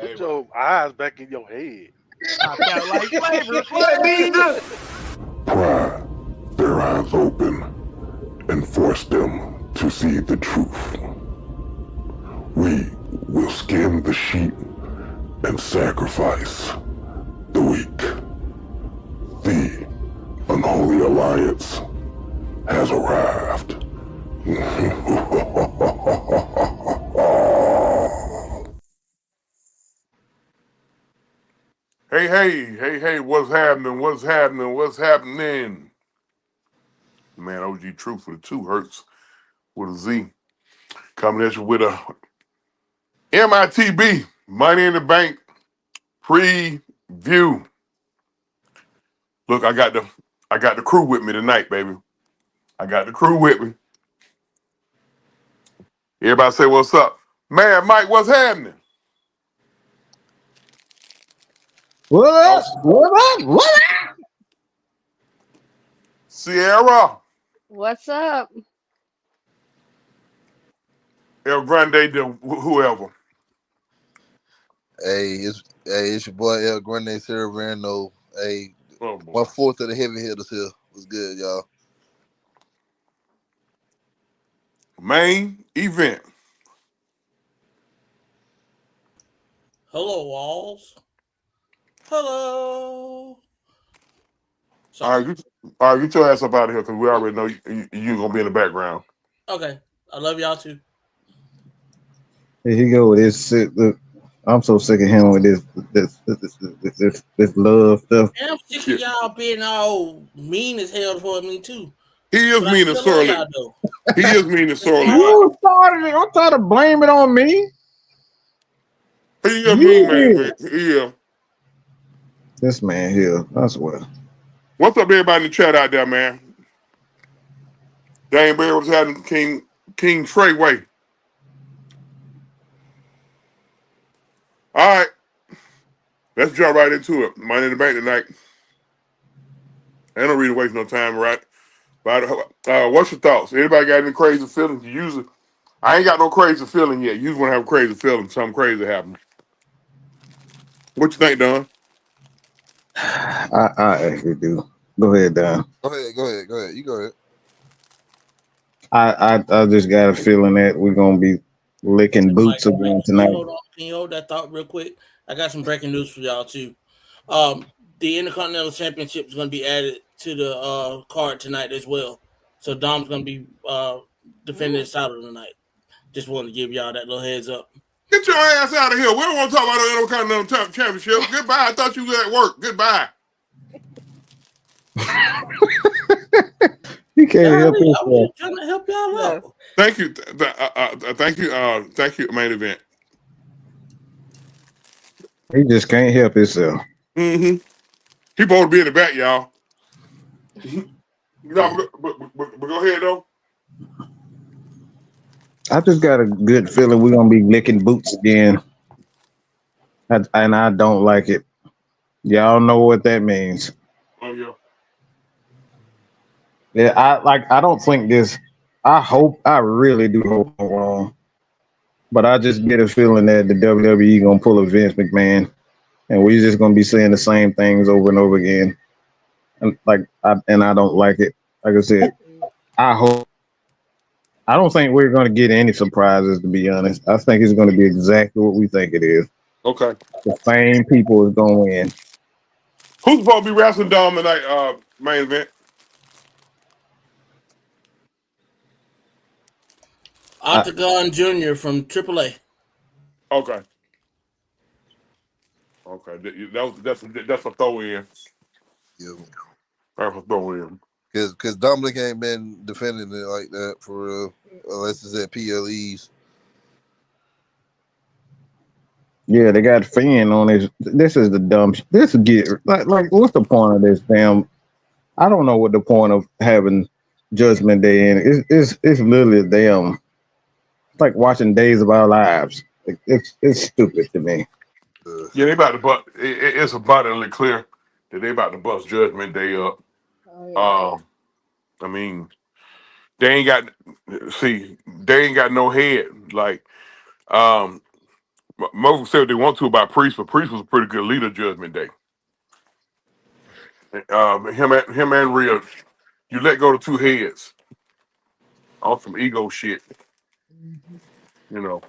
Put your eyes back in your head. I felt like flavor. Pry their eyes open and force them to see the truth. We will skin the sheep and sacrifice the weak. The unholy alliance has arrived. Hey, what's happening? What's happening? Man, OG Truth with a 2 Hertz with a Z. Coming at you with a MITB, Money in the Bank preview. Look, I got the crew with me tonight, baby. I got the crew with me. Everybody say what's up. Man, Mike, what's happening? What up? What up? What up? Sierra, What's up? El Grande, whoever. It's your boy El Grande Cerverino. Hey, Oh, boy. 1/4 of the heavy hitters here. Was good, y'all. Main event. Hello, walls. Hello. All Sorry. right, get your ass up out of here because we already know you gonna be in the background. Okay. I love y'all too. Here he go with this shit. Look, I'm so sick of him with this love stuff. And I'm sick Yeah. of y'all being all mean as hell toward me too. He is But I mean and still love surly. y'all though. He is mean and surly. You started it. I'm trying to blame it on me. He is mean, man. You did. Yeah. This man here, I swear. What's up, everybody in the chat out there, man? Dane Bear was having King Treyway. All right, let's jump right into it. Money in the Bank tonight. I don't really waste no time, right? But what's your thoughts? Anybody got any crazy feelings? I ain't got no crazy feeling yet. You just want to have a crazy feeling. Something crazy happened. What you think, Don? I actually do. Go ahead, Don. Go ahead. You go ahead. I just got a feeling that we're gonna be licking boots again tonight. Can you hold that thought real quick? I got some breaking news for y'all too. The Intercontinental Championship is going to be added to the card tonight as well. So Dom's going to be defending his title tonight. Just wanted to give y'all that little heads up. Get your ass out of here. We don't want to talk about the Intercontinental Championship. Goodbye. I thought you were at work. Goodbye. He can't help I himself. was trying to help y'all out. Thank you. Thank you, main event. He just can't help himself. Mm-hmm. He supposed to be in the back, y'all. No, but go ahead though. I just got a good feeling we're gonna be licking boots again, and I don't like it. Y'all know what that means. Oh yeah. Yeah, I don't think this. I really do hope I'm wrong, but I just get a feeling that the WWE gonna pull a Vince McMahon, and we're just gonna be saying the same things over and over again. And I don't like it. Like I said, I hope. I don't think we're gonna get any surprises. To be honest, I think it's gonna be exactly what we think it is. Okay. The same people is gonna win. Who's supposed to be wrestling Dom tonight? Main event. Octagon Jr. from AAA. Okay. That's a throw in. Yeah. That's a throw in. Because Dominic ain't been defending it like that for real, unless it's at PLEs. Yeah, they got Finn on this. This is the dumb. This get like what's the point of this damn? I don't know what the point of having Judgment Day in. It's literally damn. It's like watching Days of Our Lives. It's stupid to me. Yeah, they about to bust. It's abundantly clear that they about to bust Judgment Day up. Oh, yeah. I mean, they ain't got no head. Like, most say what they want to about Priest, but Priest was a pretty good leader Judgment Day. Him and Rhea, you let go to two heads on some ego shit, you know,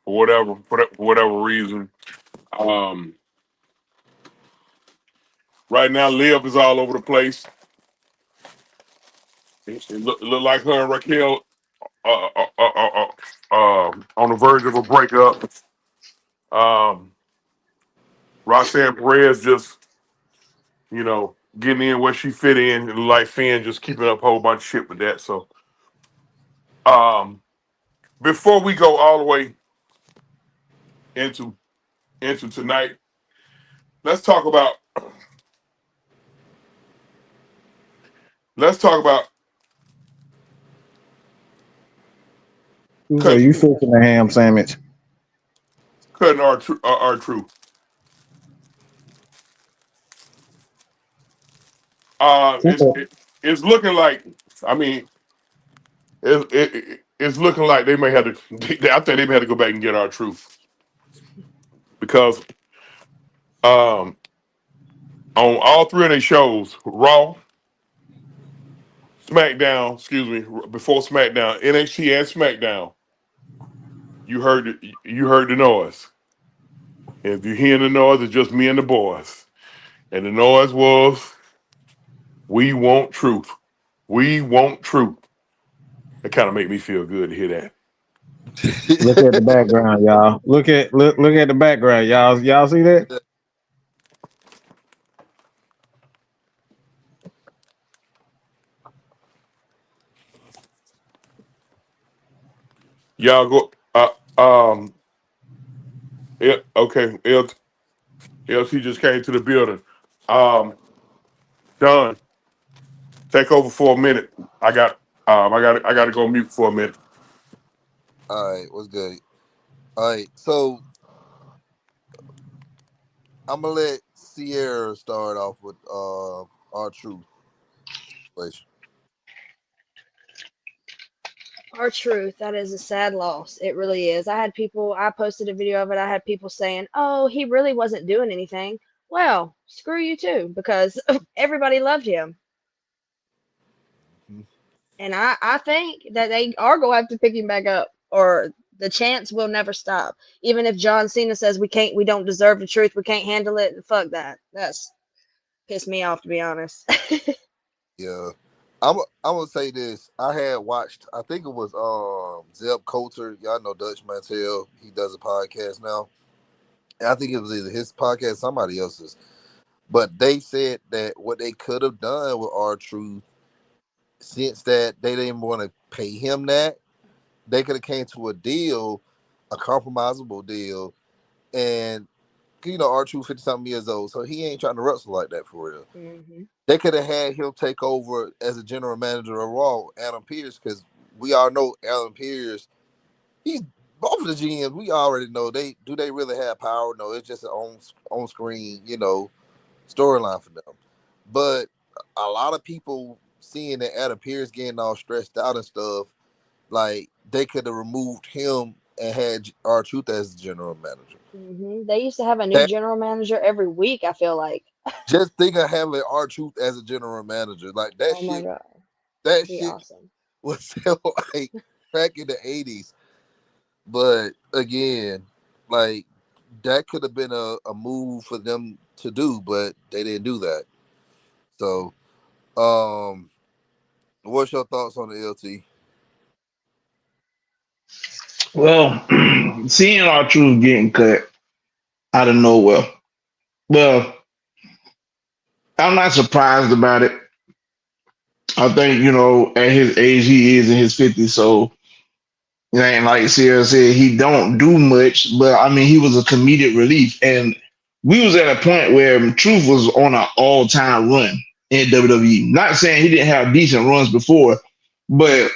for whatever reason. Right now, Liv is all over the place. It look like her and Raquel on the verge of a breakup. Roxanne Perez just, getting in where she fit in, and like Finn just keeping up a whole bunch of shit with that. So, before we go all the way into tonight, let's talk about So you cutting fixing a ham sandwich? our truth. Uh, it's it, it's looking like, I mean, it's looking like they may have to. I think they may have to go back and get our truth because on all three of their shows, Raw, SmackDown, before SmackDown, NXT and SmackDown, you heard the noise. And if you're hearing the noise, it's just me and the boys. And the noise was, "We want truth. We want truth." It kind of made me feel good to hear that. Look at the background, y'all. Look at the background, y'all. Y'all see that? Y'all go. Yeah, okay. LT just came to the building. Don, take over for a minute. I got to go mute for a minute. All right, what's good? All right, so I'm gonna let Sierra start off with our truth situation. R-Truth, that is a sad loss. It really is. I posted a video of it. I had people saying, oh, he really wasn't doing anything. Well, screw you too, because everybody loved him. Mhm. And I think that they are going to have to pick him back up, or the chance will never stop. Even if John Cena says we don't deserve the truth, we can't handle it, fuck that. That's pissed me off, to be honest. Yeah, I'm gonna say this. I had watched. I think it was Zeb Coulter. Y'all know Dutch Mantel. He does a podcast now. And I think it was either his podcast, or somebody else's. But they said that what they could have done with R Truth, since that they didn't want to pay him that, they could have came to a deal, a compromisable deal, and R Truth 50 something years old, so he ain't trying to wrestle like that for real. hmm They could have had him take over as a general manager of Raw, Adam Pearce, because we all know Adam Pearce. He's both of the GMs. We already know they really have power? No, it's just an on screen, storyline for them. But a lot of people seeing that Adam Pearce getting all stressed out and stuff, like they could have removed him and had R Truth as the general manager. They used to have a new That general manager every week, I feel like. just think of having R Truth as a general manager, like that Oh my shit. God. That Be shit awesome. was so like back in the '80s. But again, like that could have been a move for them to do, but they didn't do that. So, what's your thoughts on the LT? Well, seeing our truth getting cut out of nowhere. Well, I'm not surprised about it. I think, at his age, he is in his 50s, so it ain't like Sierra said, he don't do much, but I mean, he was a comedic relief. And we was at a point where Truth was on an all-time run in WWE. Not saying he didn't have decent runs before, but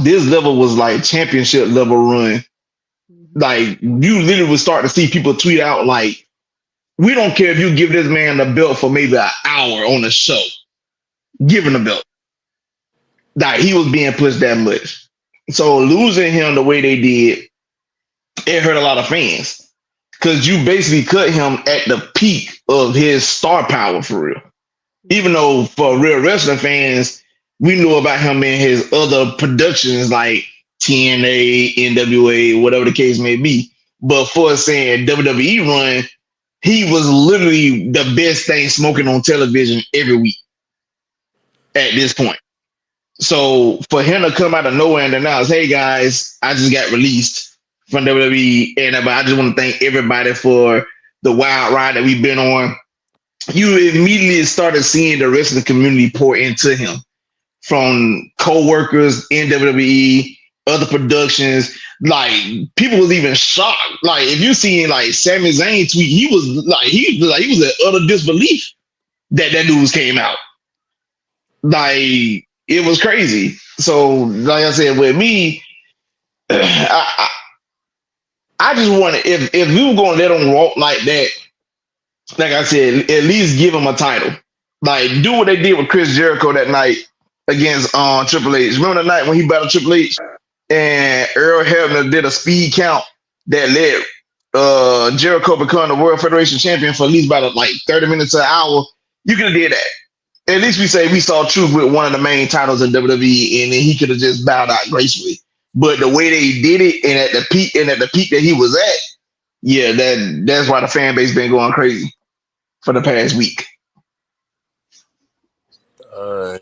this level was like championship level run. hmm Like, you literally would start to see people tweet out like, we don't care if you give this man the belt for maybe an hour on the show. Give him the belt. Like, he was being pushed that much. So losing him the way they did, it hurt a lot of fans. because you basically cut him at the peak of his star power for real. Even though for real wrestling fans, we knew about him in his other productions like TNA, NWA, whatever the case may be. But for saying WWE run, he was literally the best thing smoking on television every week at this point. So for him to come out of nowhere and announce, "Hey guys, I just got released from WWE, and I just want to thank everybody for the wild ride that we've been on," you immediately started seeing the rest of the community pour into him from co-workers in WWE, other productions. Like people was even shocked. Like if you seen like Sami Zayn tweet, he was in utter disbelief that news came out. Like it was crazy. So like I said, with me, I, I just want to if we were gonna let him walk like that, like I said, at least give him a title. Like do what they did with Chris Jericho that night against Triple H. Remember the night when he battled Triple H and Earl Hebner did a speed count that led Jericho become the World Federation champion for at least about like 30 minutes to an hour. You could have did that. At least we say we saw Truth with one of the main titles in WWE, and then he could have just bowed out gracefully. But the way they did it, and at the peak that he was at, yeah, that's why the fan base been going crazy for the past week. All right.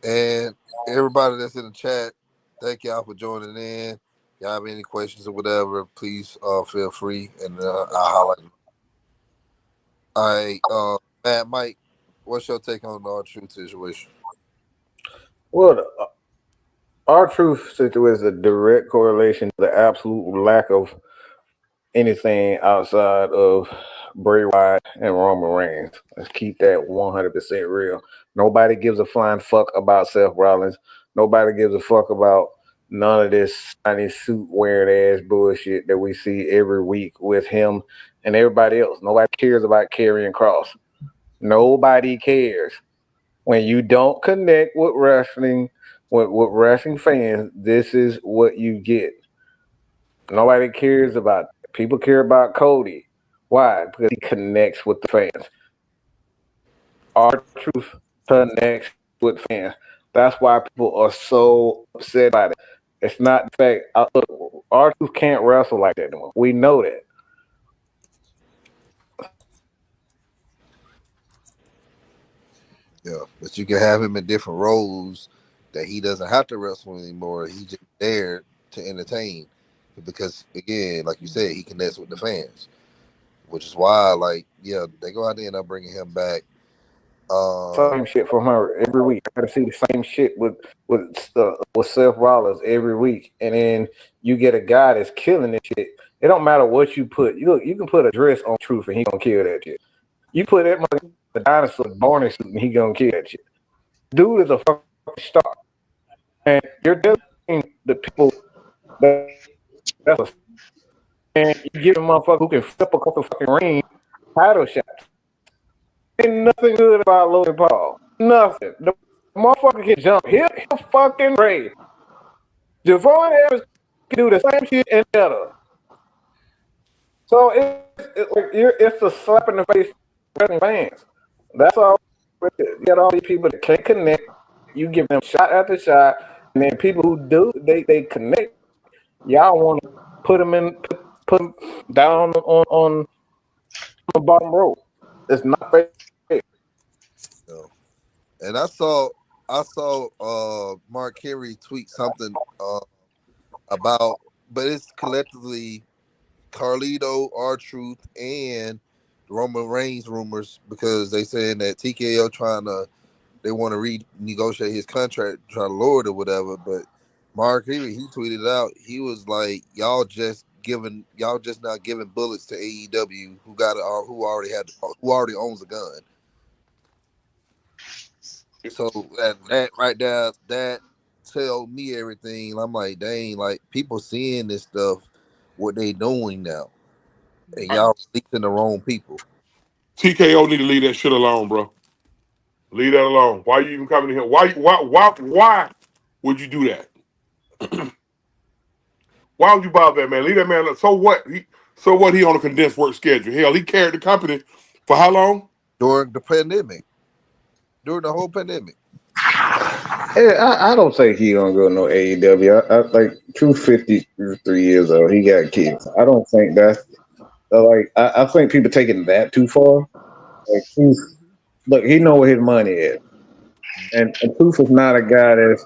And everybody that's in the chat, thank y'all for joining in. Y'all have any questions or whatever, please feel free, and I'll highlight them. All right, Matt, Mike, what's your take on the R-Truth situation? Well, the R-Truth situation is a direct correlation to the absolute lack of anything outside of Bray Wyatt and Roman Reigns. Let's keep that 100% real. Nobody gives a flying fuck about Seth Rollins. Nobody gives a fuck about none of this shiny suit wearing ass bullshit that we see every week with him and everybody else. Nobody cares about Karrion Kross. Nobody cares. When you don't connect with wrestling, with wrestling fans, this is what you get. Nobody cares about it. People care about Cody. Why? Because he connects with the fans. R-Truth connects with fans. That's why people are so upset about it. It's not the fact. Look, R-Truth can't wrestle like that anymore. We know that. Yeah, but you can have him in different roles that he doesn't have to wrestle anymore. He's just there to entertain because, again, like you said, he connects with the fans, which is why, like, yeah, they go out there and end up bringing him back. Same shit from her every week. I gotta see the same shit with Seth Rollins every week, and then you get a guy that's killing this shit. It don't matter what you put. You can put a dress on Truth and he gonna kill that shit. You put that motherfucker a dinosaur Barney suit and he gonna kill that shit. Dude is a fucking star, and you're telling the people that's a, and you give a motherfucker who can flip across the fucking ring title shots. Ain't nothing good about Logan Paul. Nothing. The motherfucker can jump. He'll fucking raise. Javon Evans can do the same shit and better. So it's a slap in the face for fans. That's all. You got all these people that can't connect. You give them shot after shot, and then people who do, they connect. Y'all want to put them down on the bottom row. It's not fair. And I saw Mark Henry tweet something about, but it's collectively Carlito, R-Truth, and Roman Reigns rumors because they saying that TKO they want to renegotiate his contract, try to lower it or whatever. But Mark Henry, he tweeted out, he was like, y'all just not giving bullets to AEW who already owns a gun. So that right there, that tell me everything. I'm like, dang, like people seeing this stuff, what they doing now, and y'all releasing the wrong people. TKO need to leave that shit alone, bro. Leave that alone. Why you even coming in here? Why would you do that? Why would you bother that man? Leave that man alone. So what? So what? He on a condensed work schedule? Hell, he carried the company for how long? during the pandemic, during the whole pandemic. Yeah, I don't think he gonna go no AEW. I like 253 years old. He got kids. I don't think that's like. I think people taking that too far. Like, look, he know where his money is, and Proof is not a guy that's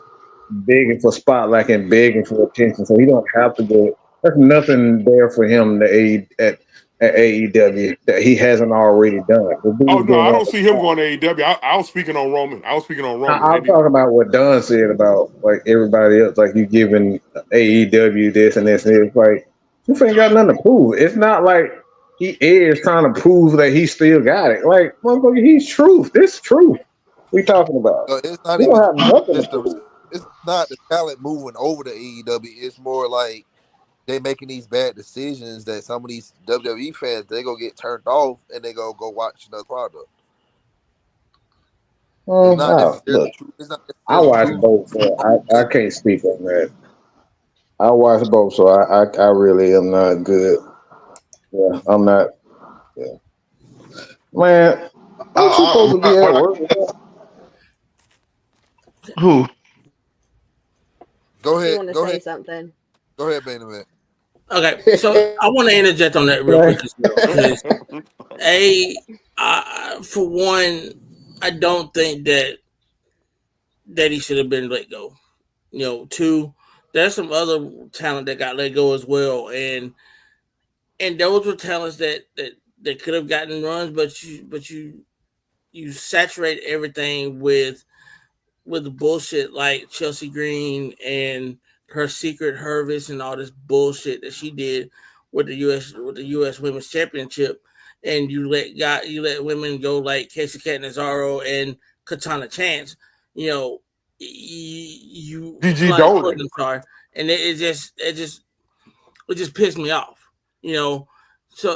begging for spotlight and begging for attention, so he don't have to go. There's nothing there for him at AEW that he hasn't already done. The Oh dude's no, getting I on don't the see him going to AEW. I was speaking on Roman. I was speaking on Roman. They I'm did. talking about what Dunn said about like everybody else, like you giving AEW this and this, and it's like you ain't got nothing to prove. It's not like he is trying to prove that he still got it. Like motherfucker, he's truth. This truth we talking about. It's not We don't even have nothing to just the. prove. It's not the talent moving over to AEW. It's more like they making these bad decisions that some of these WWE fans they gonna get turned off and they go watch another product. It's not necessarily Look, true. It's not I necessarily watch true. both, so I can't speak on that. I watch both, so I really am not good. Yeah, I'm not. Yeah. Man, aren't you supposed to be at What work? who? Go You ahead. want to Go say ahead. something? Go ahead, Benjamin. Okay, so I want to interject on that real Man, quick as well because for one, I don't think that he should have been let go. Two, there's some other talent that got let go as well, and those were talents that could have gotten runs, but you saturate everything with bullshit like Chelsea Green and her secret harvest and all this bullshit that she did with the US Women's Championship, and you let women go like Casey Catanzaro and Katana Chance, you know, you GG Kalani Foot, Dolan. I'm sorry, and it just pissed me off, you know. So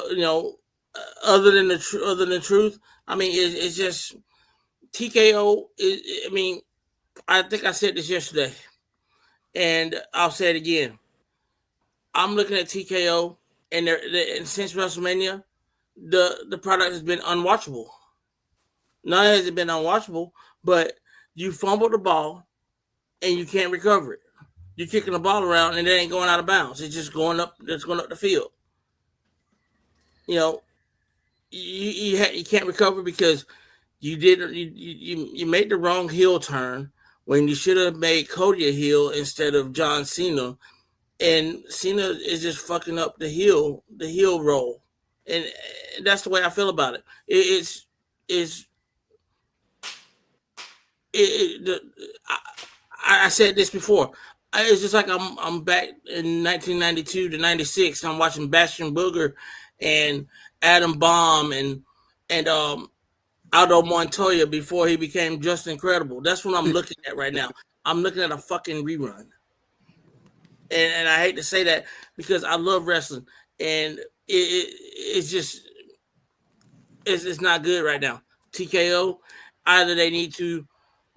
other than the truth, I mean, it's just TKO. I mean, I think I said this yesterday, and I'll say it again. I'm looking at TKO, and since WrestleMania, the product has been unwatchable. Not only has it been unwatchable, but you fumble the ball and you can't recover it. You're kicking the ball around and it ain't going out of bounds. It's just going up. It's going up the field. You know, you can't recover because you made the wrong heel turn when you should have made Cody a heel instead of John Cena, and Cena is just fucking up the heel role, and that's the way I feel about it. It's I said this before. It's just like I'm back in 1992 to 96. I'm watching Bastion Booger and Adam Bomb and Aldo Montoya before he became just incredible. That's what I'm looking at right now. I'm looking at a fucking rerun. And I hate to say that because I love wrestling, and it's just it's not good right now. TKO, either they need to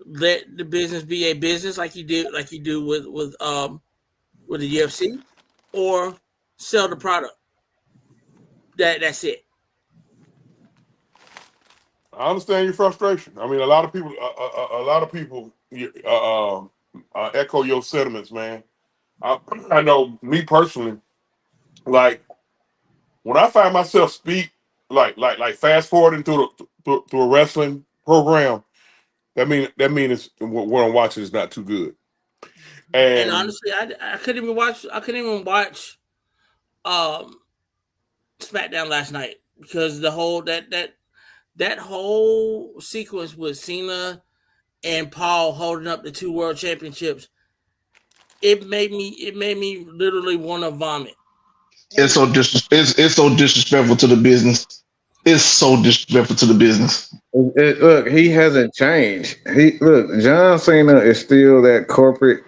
let the business be a business like you do with the UFC, or sell the product. That's it. I understand your frustration. I mean, a lot of people echo your sentiments, man. I know me personally. Like when I find myself speak like fast forwarding through a wrestling program, that mean it's what I'm watching is not too good. And And honestly, I couldn't even watch. I couldn't even watch um, SmackDown last night because that whole sequence with Cena and Paul holding up the two world championships, it made me literally want to vomit. It's so disrespectful to the business. It's so disrespectful to the business. Look, he hasn't changed. John Cena is still that corporate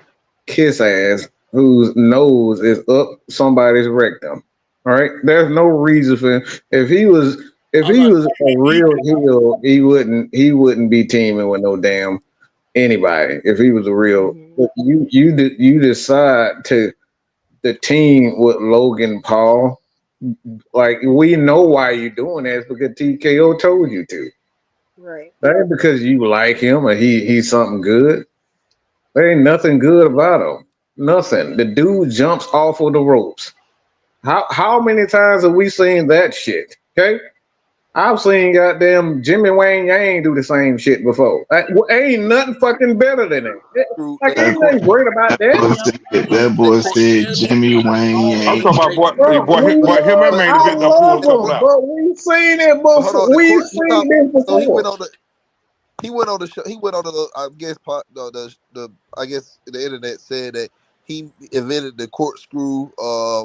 kiss ass whose nose is up somebody's rectum. All right, there's no reason for him. If I'm he like, was a real heel, he wouldn't be teaming with no damn anybody. If he was a real, Hmm. but you decide to team with Logan Paul. Like we know why you doing that. It's because TKO told you to. Right. That ain't because you like him or he's something good. There ain't nothing good about him. Nothing. The dude jumps off of the ropes. How many times have we seen that shit? Okay, I've seen goddamn Jimmy Wayne Yang do the same shit before. Ain't nothing fucking better than it. Through Like that That ain't court, nothing great about boy that. said, through that that boy court, said Jimmy Wayne I'm Yang. talking about Bro, boy, him and but I Manny gonna pull love something him, out. but we've seen it hold before. on, the We've court. seen this So he went before. on the. He went on the show. He went on the. I guess the. I guess the internet said that he invented the corkscrew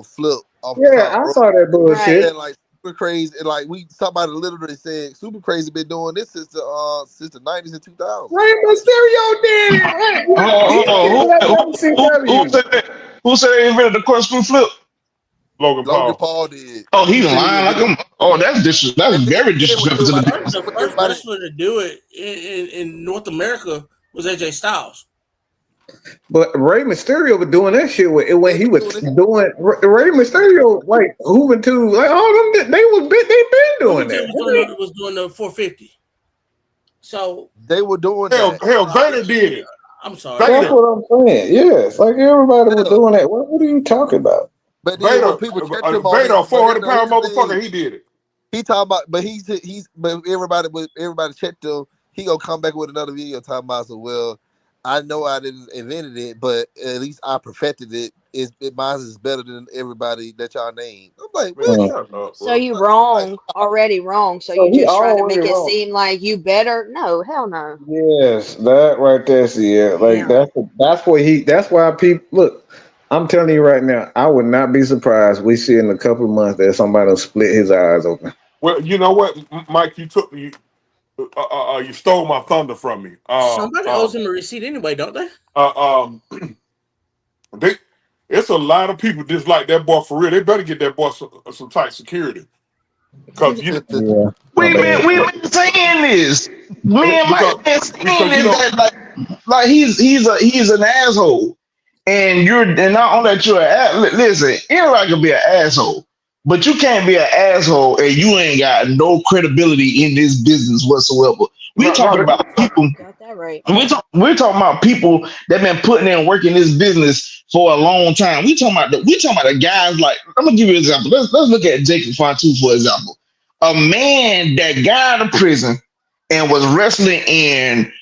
flip off the Yeah, top I rope. saw that bullshit. Right. And like super crazy, and like somebody literally said super crazy been doing this since the 90s and 2000s. Rey Mysterio did it. He Hold did on, it at who WCW. said that? Who said they invented the corkscrew flip? Logan Logan Paul. Paul did. Oh, He he's said he lying like invented, him. Oh, that's and very then when disrespectful to the everybody, business. The when first everybody, wrestler to do it in North America was AJ Styles. But Rey Mysterio was doing that shit when they've he been was doing this. doing Rey Mysterio like hooving to like all them. They been doing Wilmington that. was doing the 450. So They were doing Hell, that. Vader did it. I'm sorry. That's Vader, what I'm saying. Yes, like everybody was Yeah. doing that. What are you talking about? But then when Vader, people checked him on Vader, it, a but 400 no, pound here's the thing. motherfucker, he did it. He talking about, but but everybody checked him. He gonna come back with another video talking about, so well, I know I didn't invented it, but at least I perfected it. Mine is better than everybody that y'all named. I'm like, Man, what? shut up, So bro. you Like, wrong already wrong. So So you he just trying to already make it wrong. seem like you better? No, hell no. Yes, that right there. See, yeah, like Damn. that's what he. That's why people look. I'm telling you right now, I would not be surprised we see in a couple of months that somebody will split his eyes open. Well, you know what, Mike, you stole my thunder from me. Somebody owes him a receipt anyway, don't they? They, it's a lot of people just like that boy for real. They better get that boy some tight security because Yeah, my We've bad. been saying this. Me and Mike been saying because you this know that like he's an asshole, and not only that you're listen, anybody can be an asshole, but you can't be an asshole and you ain't got no credibility in this business whatsoever. We no, talking about people. Got that right. We're talking about people that been putting in work in this business for a long time. We talking about the guys like I'm gonna give you an example. Let's look at Jacob Fatu for example. A man that got out of prison and was wrestling in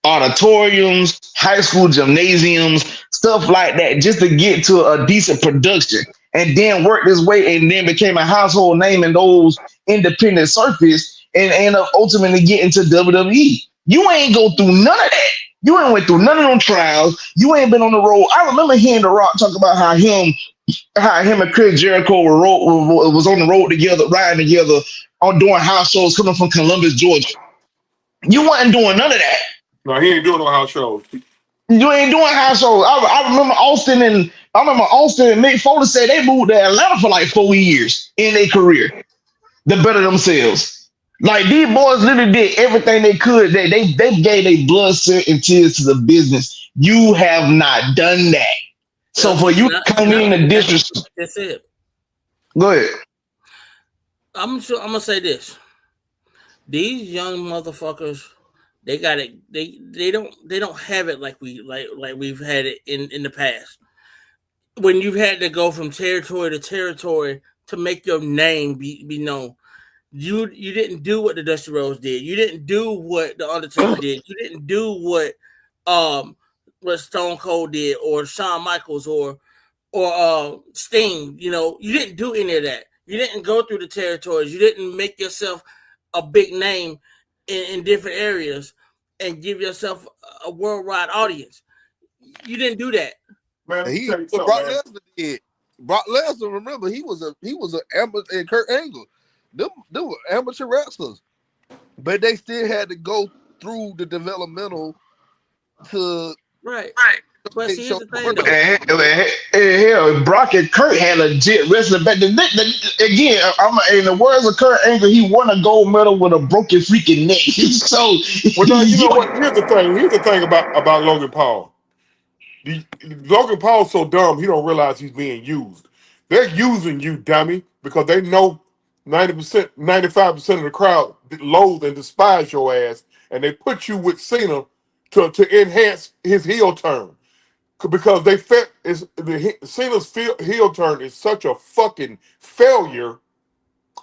auditoriums, high school gymnasiums, stuff like that, just to get to a decent production, and then worked his way and then became a household name in those independent circuits and end up ultimately getting to WWE. You ain't go through none of that. You ain't went through none of them trials. You ain't been on the road. I remember hearing The Rock talk about how him and Chris Jericho was on the road together, riding together, on doing house shows coming from Columbus, Georgia. You wasn't doing none of that. no, he ain't doing no house shows. You ain't doing house shows. I remember Austin and Mick Foley said they moved to Atlanta for like 4 years in their career to better themselves. Like these boys literally did everything they could. They gave their blood, sweat, and tears to the business. You have not done that. So for you Not, coming not in and disrespect, that's it. go ahead. I'm gonna say this. These young motherfuckers, they got it. They don't have it like we've had it in the past. When you've had to go from territory to territory to make your name be known. You didn't do what the Dusty Rhodes did. You didn't do what the Undertaker did. You didn't do what Stone Cold did or Shawn Michaels or Sting. You didn't do any of that. You didn't go through the territories. You didn't make yourself a big name in different areas and give yourself a worldwide audience. You didn't do that. Man, let me tell you What something, Brock man. Lesnar did. Brock Lesnar, remember, he was an amateur, and Kurt Angle. Them were amateur wrestlers, but they still had to go through the developmental to Right. But see, here's show the the thing world. though. Hell, Brock and Kurt had legit wrestling back then. Again, in the words of Kurt Angle, he won a gold medal with a broken freaking neck. So Well, no, you know what? Here's the thing. Here's the thing about Logan Paul. Logan Paul's so dumb he don't realize he's being used. They're using you, dummy. because they know 90%, 95% of the crowd loathe and despise your ass, and they put you with Cena to enhance his heel turn because they felt Cena's heel turn is such a fucking failure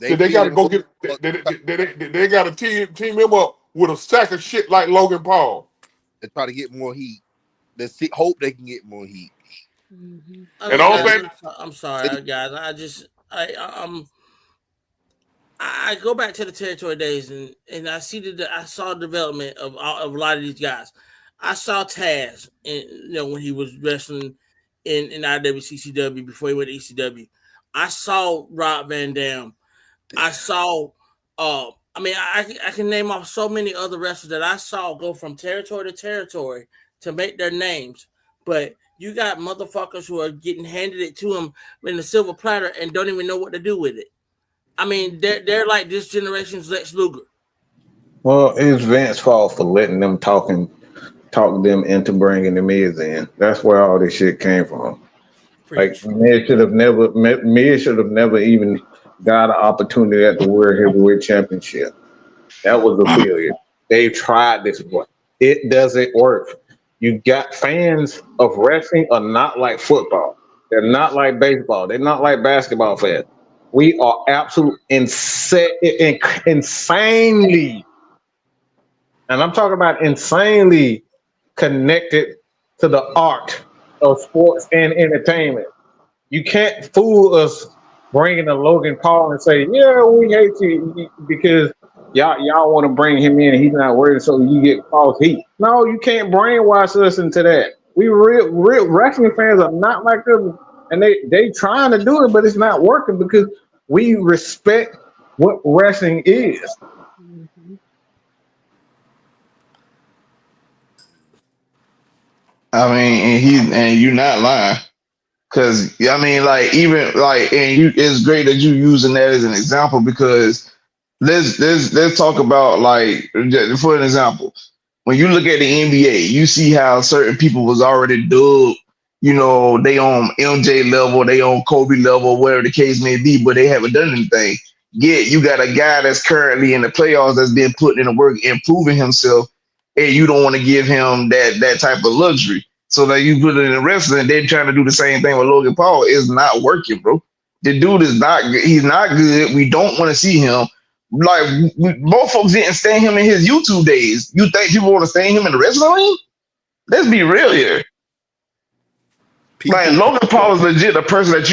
They that they got did to it go for get they got to team him up with a sack of shit like Logan Paul. to try to get more heat. Hope they can get more heat. Mhm. And Okay, all guys, that I'm sorry, guys. I go back to the territory days and I see I saw development of a lot of these guys. I saw Taz, when he was wrestling in IWCCW before he went to ECW. I saw Rob Van Dam. I saw, I can name off so many other wrestlers that I saw go from territory to territory to make their names. But you got motherfuckers who are getting handed it to them in a silver platter and don't even know what to do with it. I mean, they're like this generation's Lex Luger. Well, it's Vince's fault for letting them talk them into bringing the Miz in. That's where all this shit came from. Like Preach. Miz should have never even got an opportunity at the World Heavyweight Championship. That was a failure. They tried this one. It doesn't work. You got fans of wrestling are not like football. They're not like baseball. They're not like basketball fans. We are insanely, and I'm talking about insanely connected to the art of sports and entertainment. You can't fool us bringing a Logan Paul and say, "Yeah, we hate you because y'all want to bring him in and he's not worried, so you get false heat." No, you can't brainwash us into that. We real wrestling fans are not like them, and they trying to do it, but it's not working because we respect what wrestling is. Mhm. I mean, and you're not lying. Cause I mean, like even like, and you, it's great that you using that as an example because let's talk about like for an example, when you look at the NBA, you see how certain people was already dubbed, they on MJ level, they on Kobe level, whatever the case may be, but they haven't done anything. Yet you got a guy that's currently in the playoffs that's been putting in the work, improving himself, and you don't want to give him that type of luxury. So that you put it in wrestling, they're trying to do the same thing with Logan Paul. It's not working, bro. The dude is not good. He's not good. We don't want to see him. Like most folks didn't stand him in his YouTube days. You think people want to stand him in the wrestling ring? Let's be real here. Like People, Logan Paul is legit a person that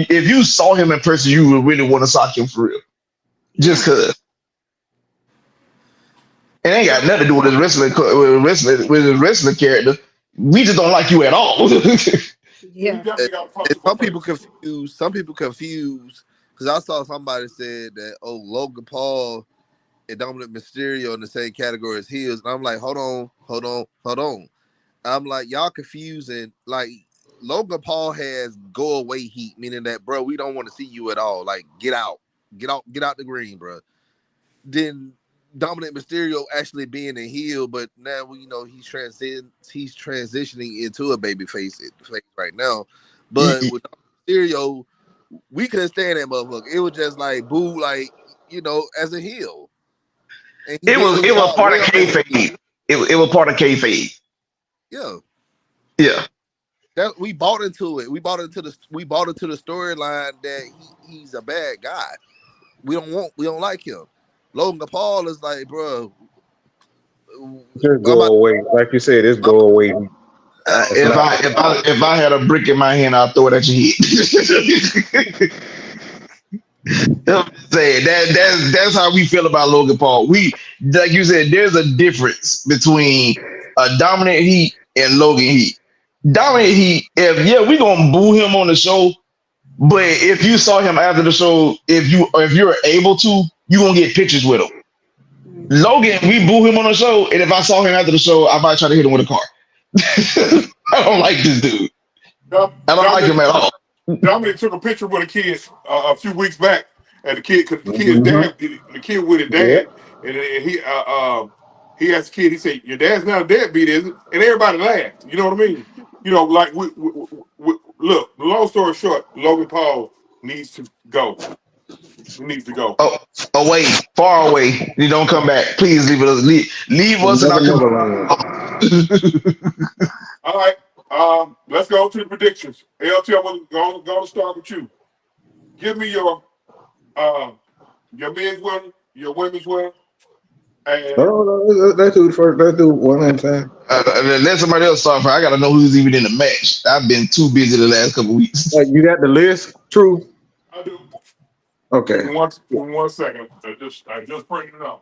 if you saw him in person, you would really want to sock him for real. Just Yeah. cause it ain't got yeah, nothing to do with his wrestling character. We just don't like you at all. we Yeah. definitely got to talk and to my face. some people confuse because I saw somebody said that Logan Paul and Dominic Mysterio in the same category as heels, and I'm like, hold on. I'm like, y'all confusing. Like Logan Paul has go away heat, meaning that, bro, we don't want to see you at all. Like, get out the green, bro. Then Dominic Mysterio actually being a heel, but now he's transitioning into a baby face right now. But with Mysterio, we couldn't stand that motherfucker. It was just like boo, like as a heel, and he It did was his it was job part of well as a heel. kayfabe. It was part of kayfabe. Yeah, Yeah. that we bought into it. We bought into the storyline that he's a bad guy. We don't like him. Logan Paul is like, bro, Just I'm go away, like you said. It's I'm go away. It's If not. I had a brick in my hand, I'll throw it at your head. I'm just saying that's how we feel about Logan Paul. We, like you said, there's a difference between a dominant heat and Logan heat. Dominant heat, we gonna boo him on the show, but if you saw him after the show, if you're able to, you gonna get pictures with him. Mhm. Logan, we boo him on the show, and if I saw him after the show, I might try to hit him with a car. I don't like this dude. I don't like him Dominic, at all. Dominic took a picture with a kid a few weeks back, and cause the kid's Mhm. dad, the kid with his Yep. dad, and he asked the kid, he said, "Your dad's not a deadbeat, is it?" And everybody laughed. You know what I mean? Like look. The long story short, Logan Paul needs to go. He needs to go. Oh, away, far away. You don't come back. Please leave us. Leave us in our Never, never community. land. All right. Let's go to the predictions. LT, I'm going to start with you. Give me your men's winner, your women's winner, and No, let's do it first. Let's do one at a time. Let somebody else start. I got to know who's even in the match. I've been too busy the last couple weeks. You got the list? True. I do. Okay. Give me one second. I just printed it out.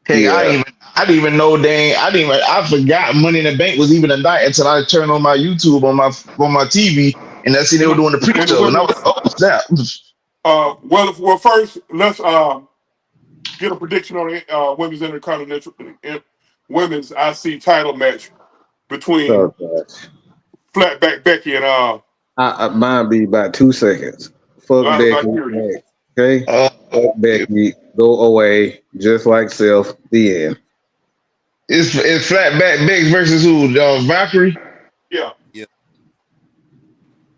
Hey, Yeah. I didn't even know I forgot Money in the Bank was even a night until I turned on my YouTube on my TV and I see they were doing the And the pre-show and I was women's. like, oh snap. Well, first let's get a prediction on the women's intercontinental women's IC title match between Oh, gosh. Flatback Becky and Mine be about 2 seconds. Fuck I'm Becky. curious. Next. Okay? Uh, Fuck Becky. Go away. Just like self. The end. it's Flatback Biggs versus who? Valkyrie? Yeah. Yeah.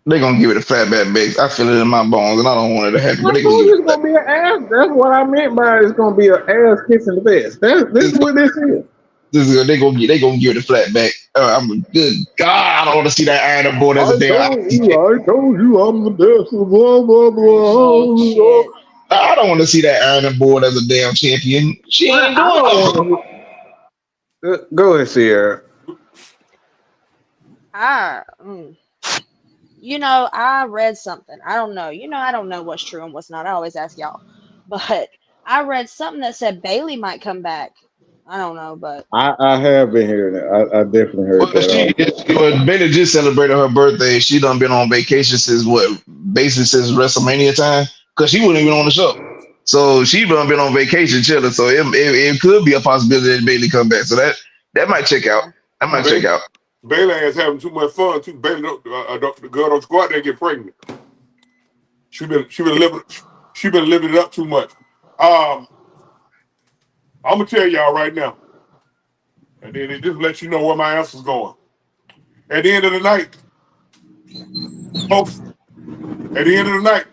They're gonna give it a Flatback Biggs. I feel it in my bones and I don't want it to happen, but I they're gonna told give you it it's gonna be an ass. That's what I meant by it's gonna be an ass kissing the best. This is what this is. they gonna give it a Flatback. I'm good God, I don't want to see that iron board as a damn. I told you I'm the best. Blah blah I hate blah. shit. I don't want to see that iron board as a damn champion. She ain't doing I don't nothing. want to. Go ahead, Sierra. I, mm, I read something. I don't know. I don't know what's true and what's not. I always ask y'all. But I read something that said Bailey might come back. I don't know, but I have been hearing that. I definitely heard Well, that. Bailey just celebrated her birthday. She done been on vacation since basically since WrestleMania time, because she wasn't even on the show. So she done been on vacation chilling. So it could be a possibility that Bailey come back. So that might check out. yeah. That might check out. Bailey is having too much fun too. Bailey, the girl don't go out there and get pregnant. She been living it up too much. I'm gonna tell y'all right now, and then it just let you know where my answer's going. At the end of the night, folks. At the end of the night,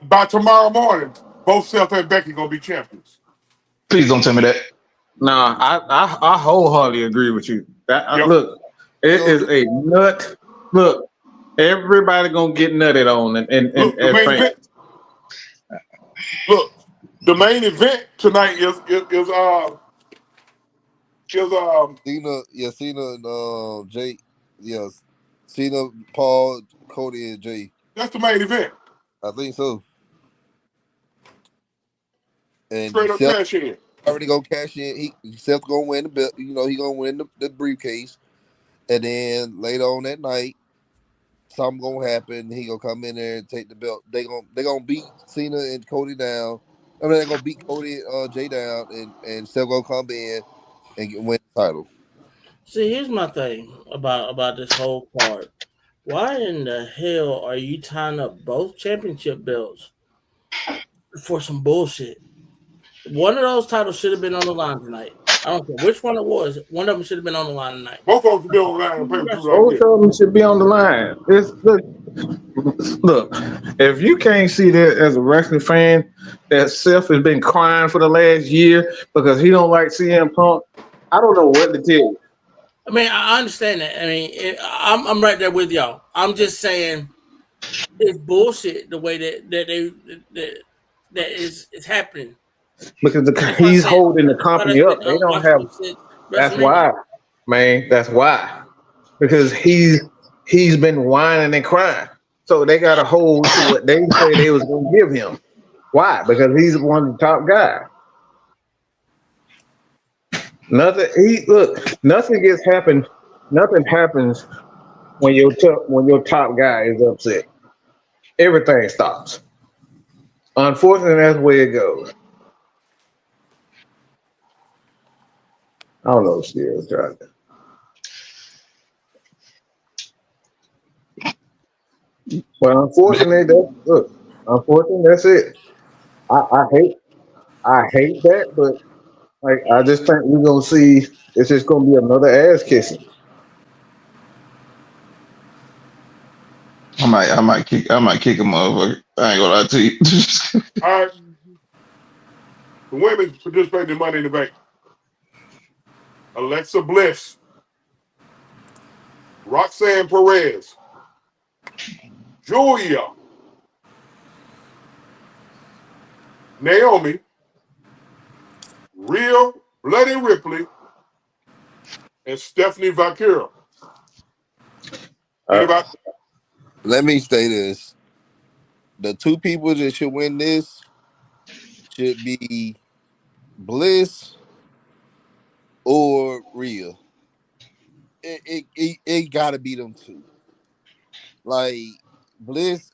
by tomorrow morning, both Seth and Becky gonna be champions. Please don't tell me that. Nah, I wholeheartedly agree with you. Yep. Look, it is a nut. Look, everybody gonna get nutted on, and Look, the main event. Look, the main event tonight is Cena and Jay. Yes, Cena, Paul, Cody, and Jay. That's the main event. I think so. And Straight up Seth cash in. already gonna cash in. Seth gonna win the belt. He gonna win the briefcase. And then later on that night, something gonna happen. He gonna come in there and take the belt. They gonna beat Cena and Cody down. I mean, they're gonna beat Cody and Jay down, and Seth gonna come in and win the title. See, here's my thing about this whole card. Why in the hell are you tying up both championship belts for some bullshit? One of those titles should have been on the line tonight. I don't care which one it was. One of them should have been on the line tonight. Both of them should be on the line and pay per view both like of them should be on the line. Look, if you can't see that as a wrestling fan, that Seth has been crying for the last year because he don't like CM Punk, I don't know what to tell you. I mean, I understand that. I mean, I'm right there with y'all. I'm just saying it's bullshit the way that is happening. Because he's holding the company up. They don't have. That's why, man. That's why. Because he's been whining and crying. So they got to hold to what they say they was going to give him. Why? Because he's one of the top guys. Nothing gets happened. Nothing happens when your top guy is upset. Everything stops. Unfortunately, that's the way it goes. I don't know if Sierra's trying to. Well, unfortunately, that's it. I hate that, but Like I just think we're gonna see. It's just gonna be another ass kissing. I might kick a motherfucker. I ain't gonna lie to you. All right, Mhm. the women participating in Money in the Bank. Alexa Bliss, Roxanne Perez, Julia, Naomi, Rhea Bloody Ripley, and Stephanie Valkyra. Uh, Anybody? Let me say this: the two people that should win this should be Bliss or Rhea. It gotta be them two. Like Bliss,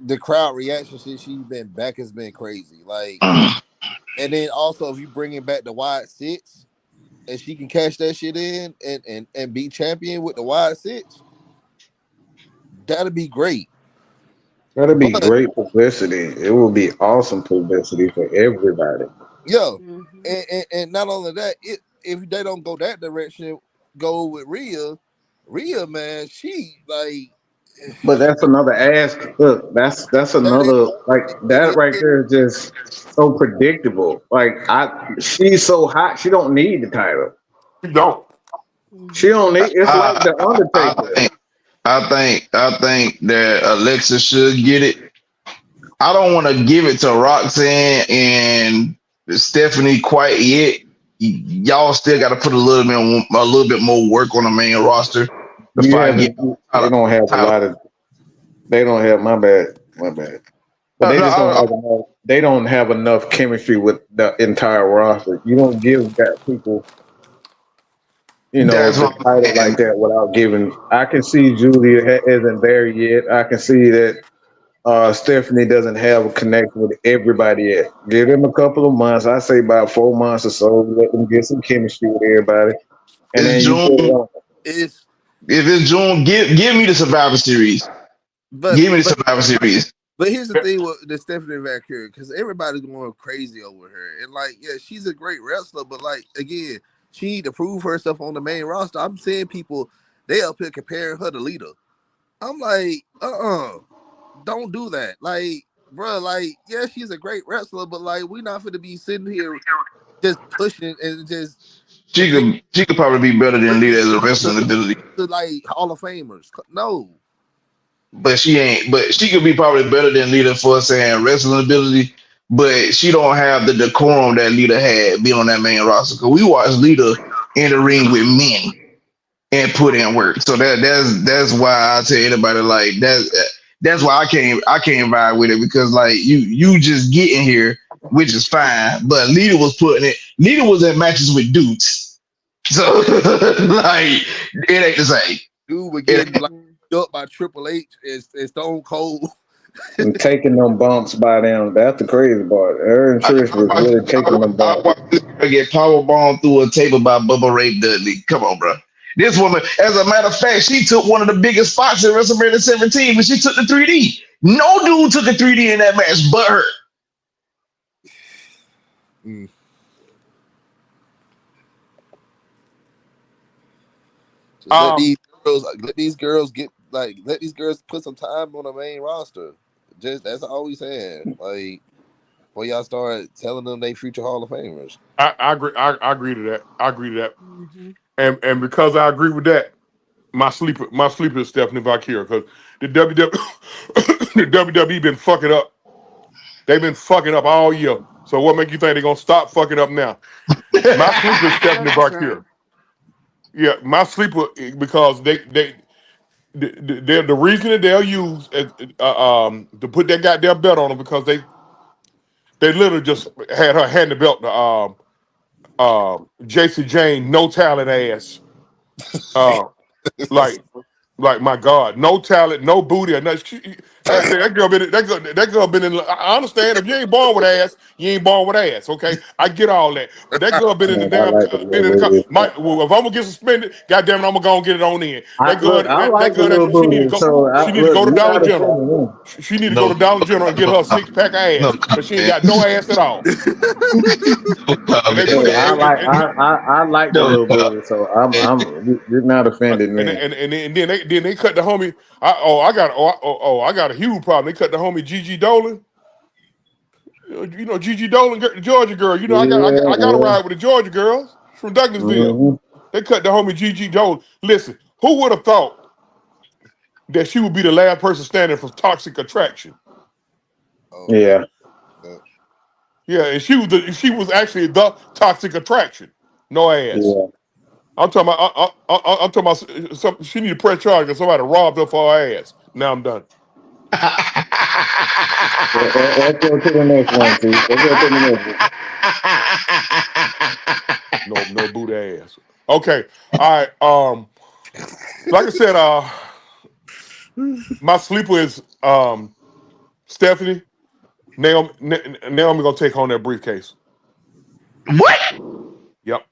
the crowd reaction since she's been back has been crazy. Like, and then also if you bring it back to wide six and she can cash that shit in and be champion with the wide six, that'd be great. that'll be But great publicity. It will be awesome publicity for everybody. yo, Mhm. and not only that, if they don't go that direction, go with Rhea. Rhea, man, she like But that's another ask. Look, that's that is another like it that right is. there is just so predictable. She's so hot, she don't need the title. You don't. She Mhm. don't need. It's like I, the I Undertaker. think I think that Alexa should get it. I don't want to give it to Roxanne and Stephanie quite yet. Y'all still got to put a little bit more work on the main roster You before I get haven't. They don't have a title. lot of. They don't have my bad. My bad. But they No, just don't have enough. They don't have enough chemistry with the entire roster. You don't give that people, that's the what I'm title like saying. that without giving. I can see Julia isn't there yet. I can see that Stephanie doesn't have a connection with everybody yet. Give them a couple of months. I say about 4 months or so. Let them get some chemistry with everybody, and It's then you put it June. on. It's If it's June, give me the Survivor Series. but Give me the but Survivor Series. but here's the thing with the Stephanie Valkyrie, because everybody's going crazy over her, and like, yeah, she's a great wrestler, but like again, she need to prove herself on the main roster. I'm seeing people they up here comparing her to Lita. I'm like, don't do that. Like, bro, like, yeah, she's a great wrestler, but like, we're not going to be sitting here just pushing and just comparing She could probably be better than Lita Lita as a to, wrestling ability. to like Hall of Famers. No, But she ain't. But she could be probably better than Lita for saying wrestling ability. But she don't have the decorum that Lita had being on that main roster. Cause we watched Lita in the ring with men and put in work. So that's why I tell anybody like that. That's why I can't vibe with it because like you just getting here, which is fine. But Lita was putting it. Lita was in matches with dudes. So like it ain't the same. dude, we're It getting ain't. like up by Triple H and Stone Cold. And taking them bumps by them. That's the crazy part. Her and Trish was really taking them I bumps. watched this girl get power bombed through a table by Bubba Ray Dudley. Come on, bro. This woman, as a matter of fact, she took one of the biggest spots in WrestleMania 17 when she took the 3D. No dude took a 3D in that match but her. Mm. Just Um, let these girls get like, let these girls put some time on the main roster. Just that's all we saying. Like, before y'all start telling them they future Hall of Famers. I agree. I agree to that. I agree to that. Mhm. And because I agree with that, my sleeper is Stephanie Valkyria because the WWE the WWE been fucking up. They've been fucking up all year. So what make you think they're gonna stop fucking up now? My sleeper is Stephanie That's Valkyria. true. Yeah, my sleeper because the reason that they'll use to put that goddamn belt on them because they literally just had her hand the belt to JC Jane no talent ass uh like my God, no talent, no booty or nothing. I said that girl been that girl been in. I understand if you ain't born with ass, you ain't born with ass. Okay, I get all that. But that girl been in the Man, I damn like the been in the little booty. well, if I'm gonna get suspended, goddamn it, I'm gonna go and get it on in. I That girl, look, I that like the girl, little she need to booty. go. So She need to look, go to you Dollar gotta General. send me. She need to go No, to Dollar General and get her a 6-pack of no, ass because she ain't man. got no ass at all. No, And they man. put Hey, that I like the No, little booty. So you're not offended me. and then they cut the homie. I got a huge problem. They cut the homie Gigi Dolan. You know Gigi Dolan, the Georgia girl. You know Yeah, I got to yeah. ride with the Georgia girls from Douglasville. Hmm. They cut the homie Gigi Dolan. Listen, who would have thought that she would be the last person standing for Toxic Attraction? Okay. Yeah, Yeah, and she was actually the Toxic Attraction. No ass. yeah. I'm talking about. I'm talking about. She need to press charge because somebody robbed her for her ass. Now I'm done. Let's go to the next one, T. Let's go to the next one. No boot ass. Okay. All right. Like I said, my sleeper is Stephanie. Naomi gonna take home that briefcase. What? Yep.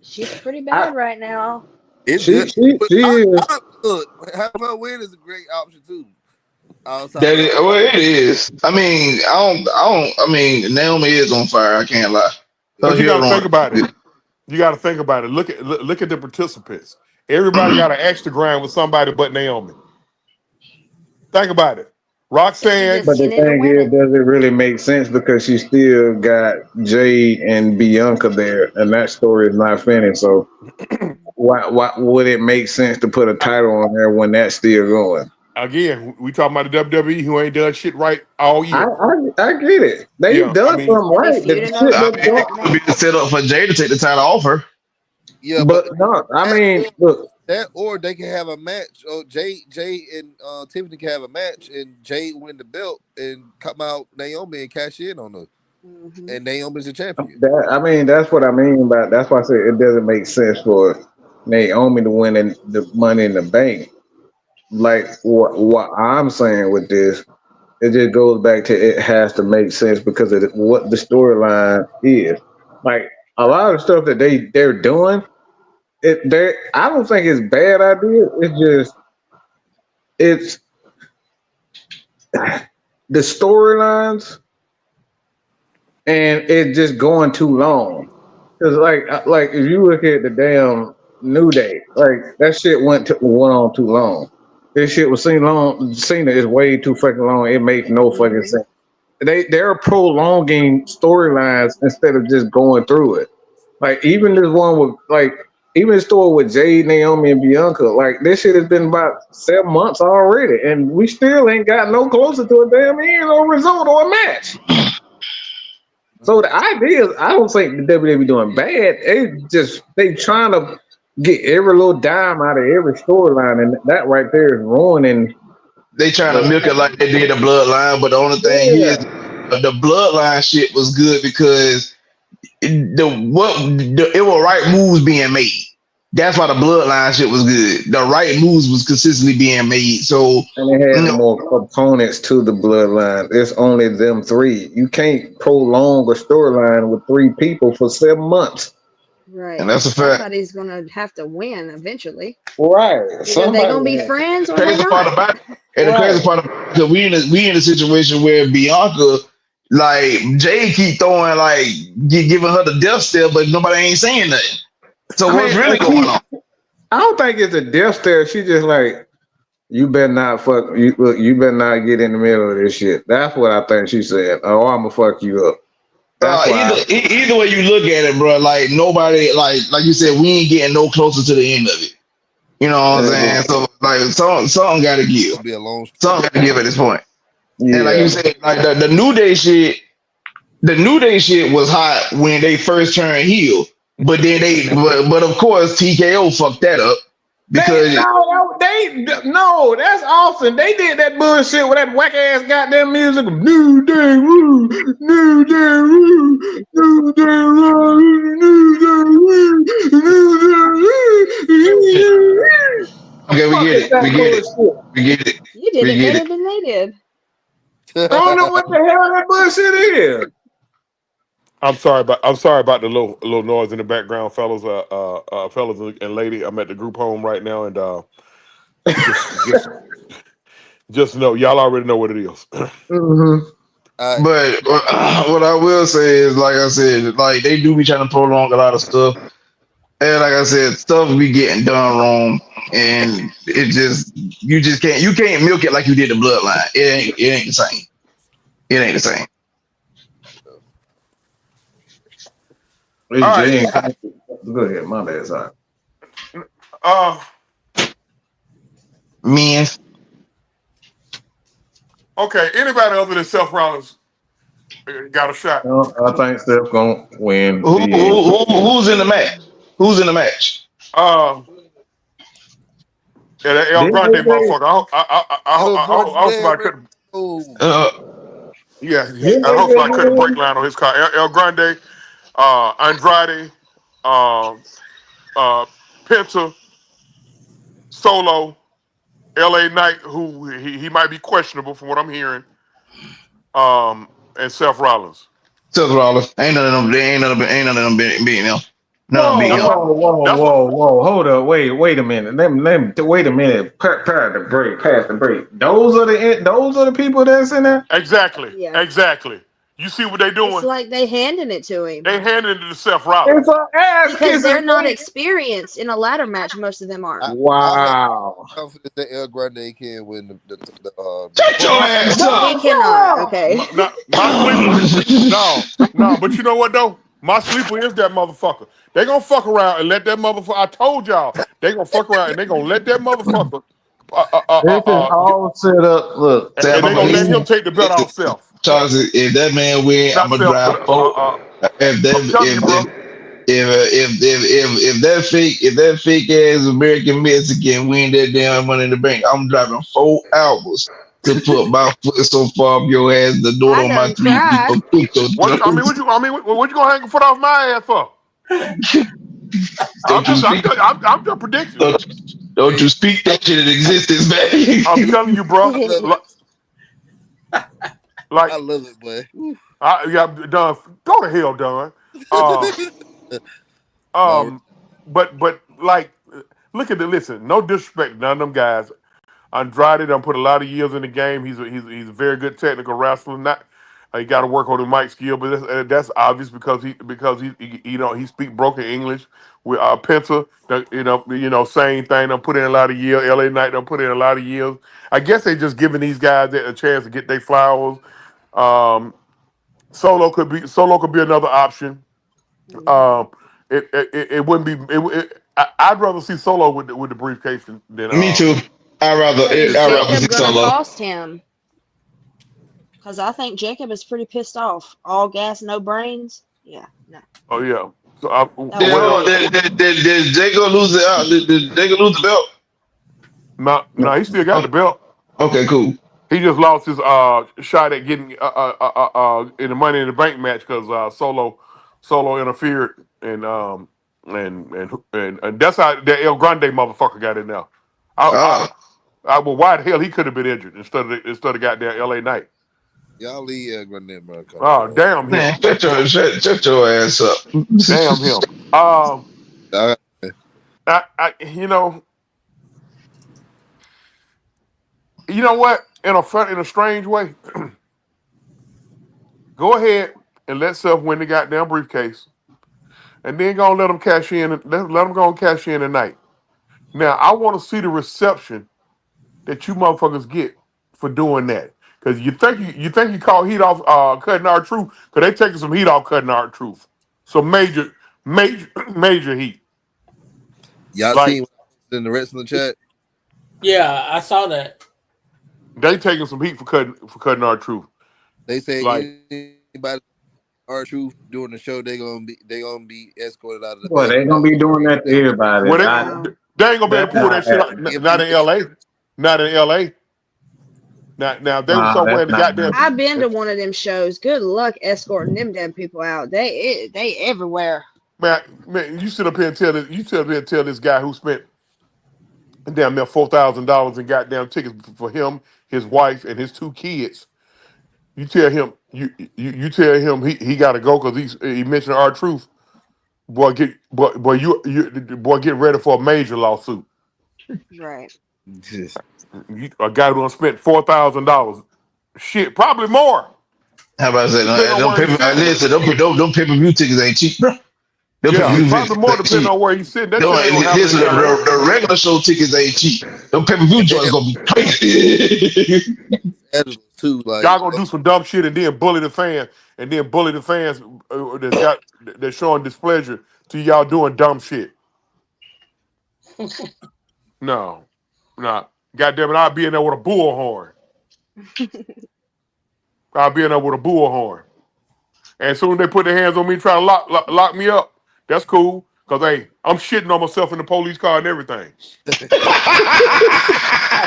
She's pretty I, bad right now. It's she, good. she, But she is. look, having her win is a great option too. Outside That of is, well, it is. I mean, I mean, Naomi is on fire. I can't lie. Her But you got heel to think run. about it. You got to think about it. Look at the participants. Everybody got an extra grind with somebody but Naomi. Think about it. And she Roxanne. just But the in it to thing win is, it. does it really make sense because she still got Jade and Bianca there, and that story is not finished. So why would it make sense to put a title on there when that's still going? Again, we talking about the WWE who ain't done shit right all I year. I get it. They've Yeah, I done mean, something They be right. The feuding shit over I that's mean, going, that it could be a match. setup for Jay to take the title off her. yeah, but but no, I that mean, look, or they can have a match. Oh, Jay and Tiffany can have a match, and Jay win the belt and come out Naomi and cash in on her, Hmm. and Naomi's the champion. I mean that's what I mean by that's why I said it doesn't make sense for Naomi to win in the Money in the Bank. Like what I'm saying with this, it just goes back to it has to make sense because of what the storyline is. Like a lot of stuff that they're doing, they I don't think it's bad idea. It's just it's the storylines and it just going too long. Cause like if you look at the damn New Day, like that shit went on too long. This shit was seen long. Cena is way too fucking long. It makes no fucking Hmm. sense. They're prolonging storylines instead of just going through it. Like even this one with like even the story with Jade, Naomi, and Bianca. Like this shit has been about 7 months already, and we still ain't got no closer to a damn end or result or a match. So the idea is, I don't think the WWE doing bad. They trying to get every little dime out of every storyline, and that right there is ruining They trying to the. milk it like they did the bloodline, but the only thing is Yeah, the bloodline shit was good because it was right moves being made. That's why the bloodline shit was good. The right moves was consistently being made. So and it you had know, more components to the bloodline. It's only them three. You can't prolong a storyline with three people for 7 months. and Right. that's a fact. Somebody's gonna have to win eventually. Right. Either they Somebody. gonna be friends or they Crazy part not. about it, and the crazy Right. part about it, we in a situation where Bianca, like Jay, keep throwing like giving her the death stare, but nobody ain't saying nothing. So I what's mean, really going on? I don't think it's a death stare. She just like, you better not fuck. You look. You better not get in the middle of this shit. That's what I think she said. Oh, I'm gonna fuck you up. That's why. Either way you look at it, bro, like nobody, like you said, we ain't getting no closer to the end of it. You know what I'm saying? So like, something got to give. It'll be a long. Something got to give at this point. And like you Yeah. said, like the New Day shit, was hot when they first turned heel, but then but of course TKO fucked that up They because no, they no. That's awesome. They did that bullshit with that whack ass goddamn music. New Day Woo, New Day Woo, New Day Woo, New Day Woo, New Day Woo. okay, we Fuck get is it, that bullshit? we get it. You did We it get better it. than they did. I don't know what the hell that bullshit is. I'm sorry about the little noise in the background, fellas. Fellas and lady. I'm at the group home right now, and just just know y'all already know what it is. Mm-hmm. But what I will say is, like I said, like they do be trying to prolong a lot of stuff, and like I said, stuff be getting done wrong, and you can't milk it like you did the bloodline. It ain't the same. It ain't the same. All It's right. Jay. Go ahead, my bad, sorry. Uh. Men, Okay. Anybody other than Seth Rollins got a shot? No, I think Steph gonna win the. who's in the match? Who's in the match? Uh. Yeah, that El Didn't Grande they motherfucker. El I hope Grande, somebody couldn't. oh, Uh, Yeah, didn't I they hope just somebody couldn't break win? line on his car. El Grande, Andrade, uh, Penta, Solo, L.A. Knight, who he might be questionable from what I'm hearing, and Seth Rollins. Seth Rollins. Ain't none of them. They ain't none of them beating him. None of them Whoa, beating That's him. what. whoa, whoa, That's what. whoa, whoa! Hold up, wait a minute. Wait a minute. Pass the break. Pass the break. Those are the people that's in there. Exactly. Yeah. Exactly. You see what they It's doing? like they handing it to him They handed it to Seth It's Rollins. an ass because they're kissing not thing. experienced in a ladder match. Most of them aren't. I have Wow. confidence that El Grande can win the Shut Well, your title. ass He up. cannot. Okay. my sleeper. No. But you know what though? My sleeper is that motherfucker. They gonna fuck around and let that motherfucker. I told y'all they gonna fuck around and they gonna let that motherfucker. This is all set up. Look, Sam, And they I'm gonna gonna let listen. him take the belt Listen, off Self. Charles, if that man win, I'm Not gonna Self, but drive four. If I'm that telling you, bro. if that fake ass American Mexican win that damn Money in the Bank, I'm driving 4 hours to put my foot so far up your ass, the door I on my done three tried. people kick your throat. What you gonna hang a foot off my ass for? Don't you speak? I'm just predicting. Don't, don't you speak that shit in existence, I'm man? telling you, bro. I love it. Like, I love it, boy. Woo. yeah, Don. Go to hell, Don. Uh, No, but like, look at the listen. No disrespect, to none of them guys. Andrade done put a lot of years in the game. He's a very good technical wrestler. Not he got to work on the mic skill, but that's obvious because he you know he speak broken English. With Penta, same thing. Done put in a lot of years. L.A. Knight done put in a lot of years. I guess they just giving these guys a chance to get their flowers. Um, Solo could be another option. Mhm. Um, it wouldn't be. I'd rather see Solo with the briefcase than Me too. But is I rather Jacob see gonna Solo. cost him? Because I think Jacob is pretty pissed off. All gas, no brains. Yeah, no, Oh yeah. So that Did, won't hold on, well, be it. did Jacob lose the did Jacob lose the belt? no, he still got the belt. Okay, cool. He just lost his shot at getting in the Money in the Bank match because Solo interfered and that's how that El Grande motherfucker got in there. I, Ah, well, why the hell he could have been injured instead of goddamn L.A. Knight? y'all leave El Grande, bro. Come Oh, on. damn him. man, shut your ass up. Damn him. Um, Uh, I you know what? In a strange way, go ahead and let Seth win the goddamn briefcase, and then go and let him cash in. Let him go and cash in tonight. Now, I want to see the reception that you motherfuckers get for doing that, because you think you call heat off cutting our truth, because they taking some heat off cutting our truth. So major heat. y'all Like seen what I posted in the wrestling chat? Yeah, I saw that. they taking some heat for cutting our truth. They say Like, anybody our truth during the show, they gonna be escorted out of the boy, they gonna back. be doing that to everybody. well, Wow. they ain't gonna be able to That's pull not that shit out. happening. Not in L.A. Not in L.A. Now if they were Nah, somewhere that's in the not goddamn. happening. I've been to one of them shows. Good luck escorting them damn people out. They everywhere. Man, you sit up here and tell this guy who spent damn near $4,000 in goddamn tickets for him, his wife, and his 2 kids. You tell him you tell him he got to go because he mentioned our truth. Boy, boy get ready for a major lawsuit. Right. A guy who done spent $4,000, shit, probably more, How about depending that? on Them where he's paper, sitting. listen, them pay-per-view tickets ain't cheap, bro. Them Yeah, pay-per-view probably tickets more ain't depending cheap. on where he's sitting. That Them shit ain't gonna ain't, happen listen, anytime. the regular show tickets ain't cheap. Them pay-per-view joints gonna be crazy. Too, like Y'all gonna do some dumb shit and then bully the fans, that's showing displeasure to y'all doing dumb shit. No, no. God damn it, I'll be in there with a bullhorn. I'll be in there with a bullhorn. And as soon as they put their hands on me, try to lock me up, that's cool. Cause hey, I'm shitting on myself in the police car and everything. God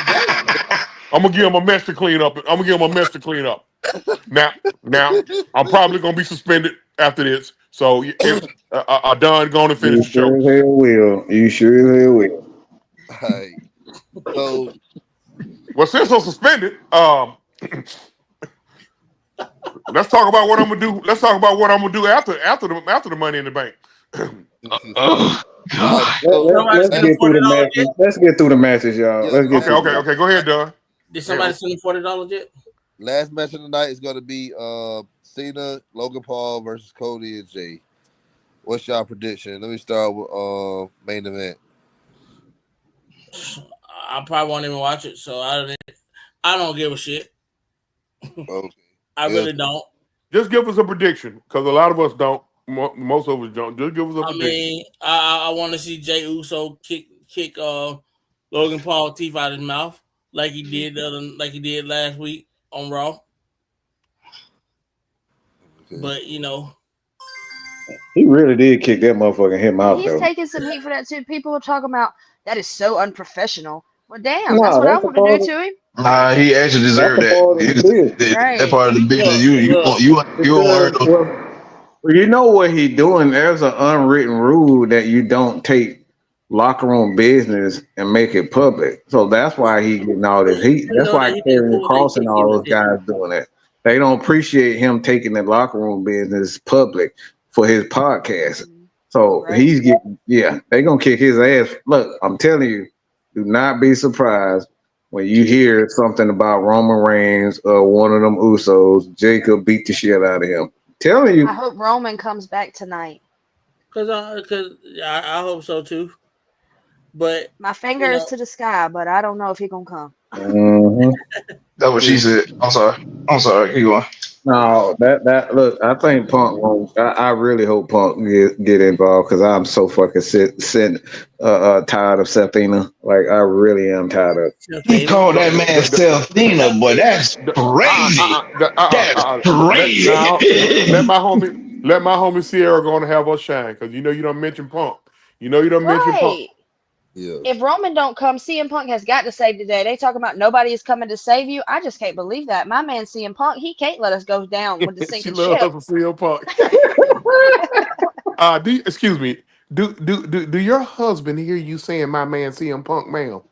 damn. I'm gonna give them a mess to clean up. Now, I'm probably gonna be suspended after this. So I done going to finish You the show. sure as hell will. You sure as hell will. Hey, so Well, since I'm suspended, let's talk about what I'm gonna do. Let's talk about what I'm gonna do after the money in the bank. Oh all right, God. so Somebody Let's send him get through the $40 yet? matches. Let's get through the matches, y'all. yeah, Let's get through the matches. Okay. Go ahead, Don. Did somebody send him $40 yet? last match of the night is going to be Cena, Logan Paul versus Cody and Jay. What's y'all prediction? Let me start with main event. I probably won't even watch it, so I don't give a shit. Okay. I Yeah. really don't. Just give us a prediction, because a lot of us don't. Most of us don't. Just give us a I prediction. mean, I want to see Jey Uso kick Logan Paul teeth out his mouth like he did last week on Raw. Okay. But you know, He really did kick that motherfucker him And out he's though. taking some heat for that too. People are talking about that is so unprofessional. Well, damn, that's No, what I want to do to him. He actually that's deserved a that. part of the deal. That Right. part of the business. look, You look. won't you won't Because earn no. well, you know what he doing. There's an unwritten rule that you don't take locker room business and make it public. So that's why he getting all But this you heat. do That's know that why he didn't Karrion pull their Cross and ticket all with those it. guys doing that. They don't appreciate him taking the locker room business public for his podcast. Mhm. So Right. he's getting, yeah, they gonna kick his ass. Look, I'm telling you, do not be surprised when you hear something about Roman Reigns or one of them Usos. Jacob beat the shit out of him. Telling I you. hope Roman comes back tonight. I hope so too. But My you finger is know, to the sky, but I don't know if he gonna come. Mhm. That's what she said. I'm sorry. I'm sorry. Keep going. No, that look. I think Punk won't. I really hope Punk get involved because I'm so fucking tired of Sethina. Like I really am tired of. He Self-Taylor. called that man Selfina, boy. That's crazy. That's Now crazy. let my homie Sierra go and have us shine, because you know you don't mention Punk. You know you don't mention Punk. Right. Yeah. If Roman don't come, CM Punk has got to save the day. They talking about nobody is coming to save you. I just can't believe that. My man CM Punk, he can't let us go down with the She sinking loves ship. her for CM Punk. Excuse me. Do your husband hear you saying my man CM Punk, ma'am?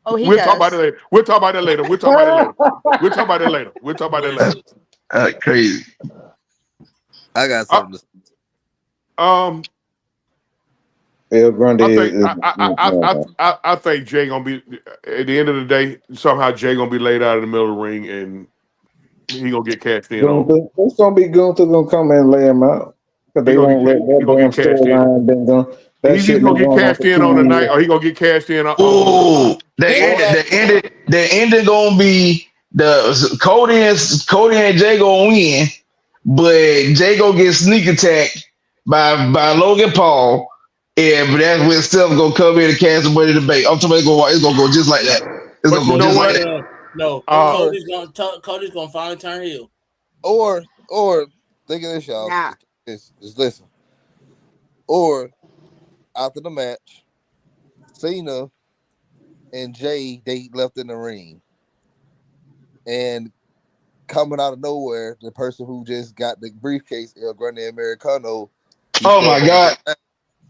Oh, he We'll talk about it does. later. We'll talk about it later. We'll talk about it later. We'll talk about it later. We'll talk about it later. Bullshit. Crazy. I got Uh, something to say. um, El Grundy I think is I think Jay gonna be at the end of the day. Somehow Jay gonna be laid out in the middle of the ring and he gonna get cashed in on. Gunther. It's gonna be Gunther gonna come and lay him out because He they gonna won't let he that gonna damn get cashed in. storyline been done. That He's either shit been gonna get going on cashed for in on the 2 night years. or he gonna get cashed in on. Ooh, Hold up. the ending gonna be Cody and Jay gonna win, but Jay gonna get sneak attacked by Logan Paul. Yeah, but that's when Steph gonna come in and cash the money in the bank. I'm talking about it's gonna go just like that. It's But gonna you go know just like what? that. No. Uh, Or Cody's gonna finally turn heel. or think of this, y'all. Nah. Just listen. Or after the match, Cena and Jay they left in the ring, and coming out of nowhere, the person who just got the briefcase, El Grande Americano, he Oh stepped my on God. his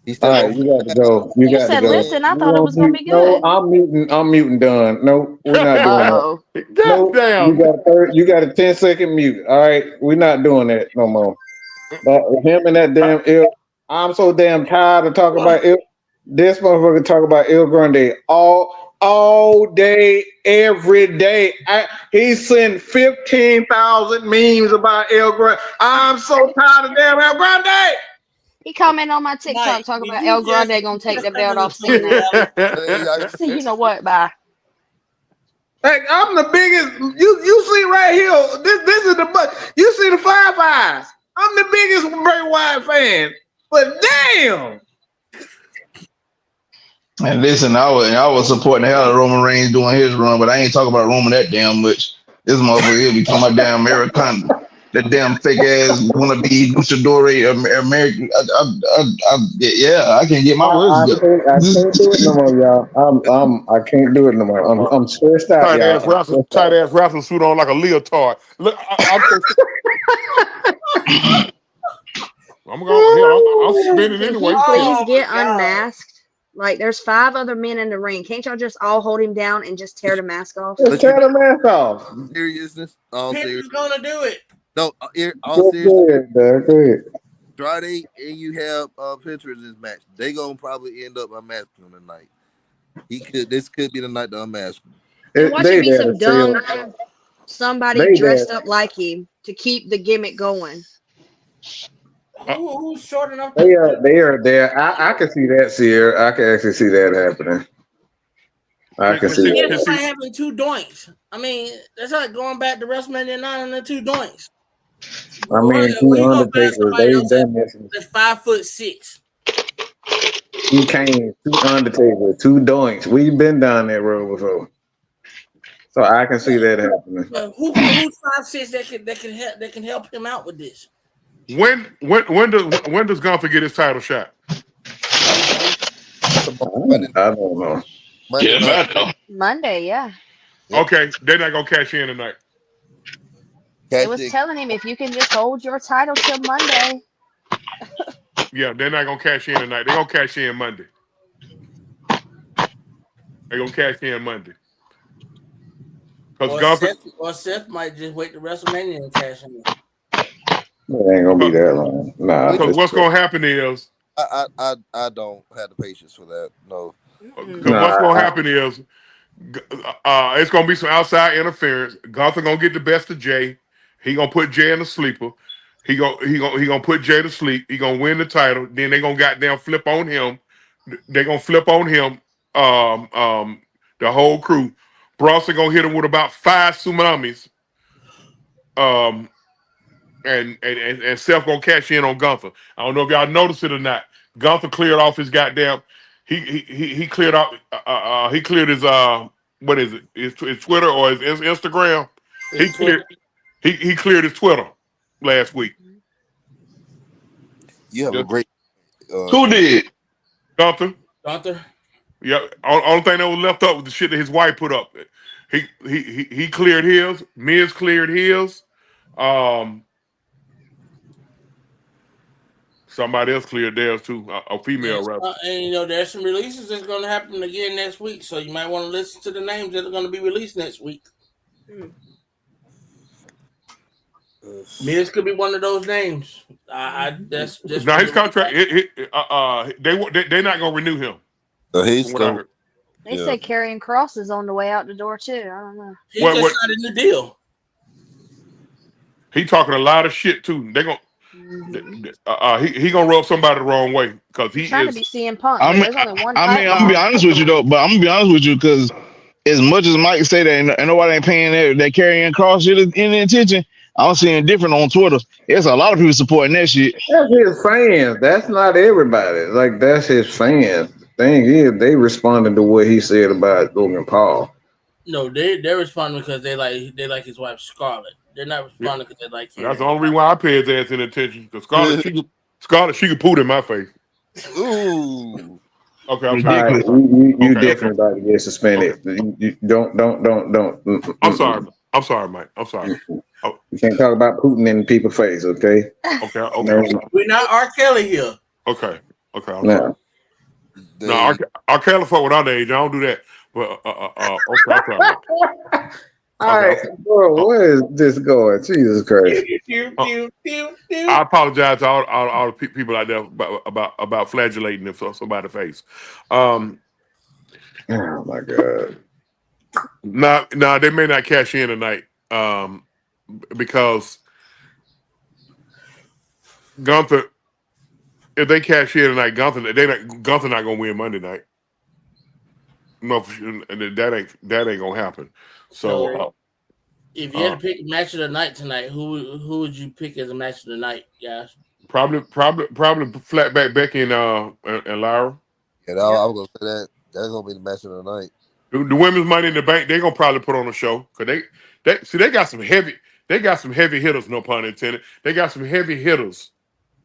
He All still right, you got to go. You You got to said go. listen. I You thought it gonna was gonna mute? be No, good. I'm muting. I'm muting. Done. No, we're not doing that. Uh-oh. No, you Goddamn. got a you got a 10-second mute. All right, we're not doing that no more. But him and that damn ill. I'm so damn tired of talking about ill. This motherfucker talk about Il Grande all day, every day. He sent 15,000 memes about Il Grande. I'm so tired of damn Il Grande. He commented on my TikTok Mike, talking did about you El Grande gonna take the come belt in the off same Cena. reality? Hey, I said, you know what? Bye. Like I'm the biggest. You see right here. This is the you see the Five Eyes. I'm the biggest Bray Wyatt fan. But damn. And listen, I was supporting the hell out of Roman Reigns doing his run, but I ain't talking about Roman that damn much. This motherfucker he'll be talking about damn American, that damn fake ass wanna be luchador American. Yeah, I can't get my words together. I can't do it no more, y'all. I can't do it no more. I'm stressed out, tight y'all. ass I'm wrestling, stressed tight out. ass wrestling suit on like a leotard. Look, I'm going. Hell, I'm spinning Can anyway. he Shit. please Oh my get god. unmasked? Like, there's 5 other men in the ring. Can't y'all just all hold him down and just tear the mask off? Let's but you tear the mask off. seriousness, all Pence serious. is gonna do it. No, all Go serious. ahead, Doug. Go ahead. Andrade and you have Pinterest in this match. They gonna probably end up unmasking him tonight. This could be the night to unmask him. And watch it They be there to some dumb sell. somebody They there. dressed up like him to keep the gimmick going. Who's short enough They to are. They are there. I can see that, Sierra. I can actually see that happening. I can see yeah, that. that's like having 2 doinks. I mean, that's like going back to WrestleMania 9 and the 2 doinks. I mean, When two you gonna find Undertakers. somebody They else done this. that's 5'6"? 2 Canes, 2 Undertakers, 2 Doinks. We've been down that road before, so I can see that happening. But who's 5'6" that can help him out with this? When does Gunther get his title shot? Monday, I don't know. Monday Yeah, night. about though. Monday, yeah. Yep. Okay, they're not gonna cash in tonight. They Cash was in. telling him if you can just hold your title till Monday. Yeah, they're not gonna cash in tonight. They're gonna cash in Monday. They're gonna cash in Monday. Because Gunther, Or Seth might just wait to WrestleMania and cash in. It ain't gonna be that long. Nah, We, because just what's gonna happen is, I don't have the patience for that. No. because what's nah. gonna happen is, it's gonna be some outside interference. Gunther gonna get the best of Jay. He gonna put Jay in the sleeper. He gonna put Jay to sleep. He gonna win the title. Then they gonna goddamn flip on him. They gonna flip on him. The whole crew. Bronson gonna hit him with about 5 tsunamis. Um, and Seth gonna cash in on Gunther. I don't know if y'all noticed it or not. Gunther cleared off his goddamn. He cleared out. He cleared his what is it? His Twitter or his Instagram. He It's cleared. He cleared his Twitter last week. You have a Just great Who did? Gunther. Gunther. Yeah. Only thing that was left up was the shit that his wife put up. He cleared his. Miz cleared his. Um, Somebody else cleared theirs too. A female Yes, rapper. and you know there's some releases that's going to happen again next week, so you might want to listen to the names that are going to be released next week. Miz could be one of those names. That's just Now from his the contract, they're not gonna renew him. he's From what I still heard. They yeah. said Karrion Cross is on the way out the door too. I don't know. he What just signed a new deal. he talking a lot of shit too. They gonna he gonna rub somebody the wrong way because he Trying to is. be CM Punk, I but mean, there's only one I'm title gonna be on. honest with you though. But I'm gonna be honest with you because as much as Mike say that and nobody ain't paying that carrying cross shit any attention, I'm seeing different on Twitter. There's a lot of people supporting that shit. That's his fans. That's not everybody. Like that's his fans. The thing is, they responded to what he said about Logan Paul. No, they're responding because they like his wife Scarlett. They're not Yeah, responding because they like that's the Karrion. only reason why I pay his ass any attention. Because Scarlett, she could put in my face. Ooh. Okay, I'm All sorry. right, Ridiculous. you Okay, definitely about to get okay. suspended. You don't. I'm sorry. I'm sorry, Mike. I'm sorry. Oh, You can't talk about Putin in people's face, okay? okay, okay. No, I'm sorry. We're not R. Kelly here. Okay. Okay, I'm sorry. No. No, R. Kelly fuck with underage. I don't do that. But okay, I'm sorry. All Okay, right, bro, uh, where is this going? Jesus Christ. uh, I apologize to all the people out there about flagellating if somebody's face. Um, Oh my God. now they may not cash in tonight. Because Gunther, if they cash in tonight, Gunther not gonna win Monday night. No, that ain't gonna happen. So, So if you had to pick a match of the night tonight, who would you pick as a match of the night, guys? probably flatback Becky and Lyra. And Yep. I was gonna say that that's gonna be the match of the night. The women's Money in the Bank, they're gonna probably put on a show because they got some heavy hitters, no pun intended. They got some heavy hitters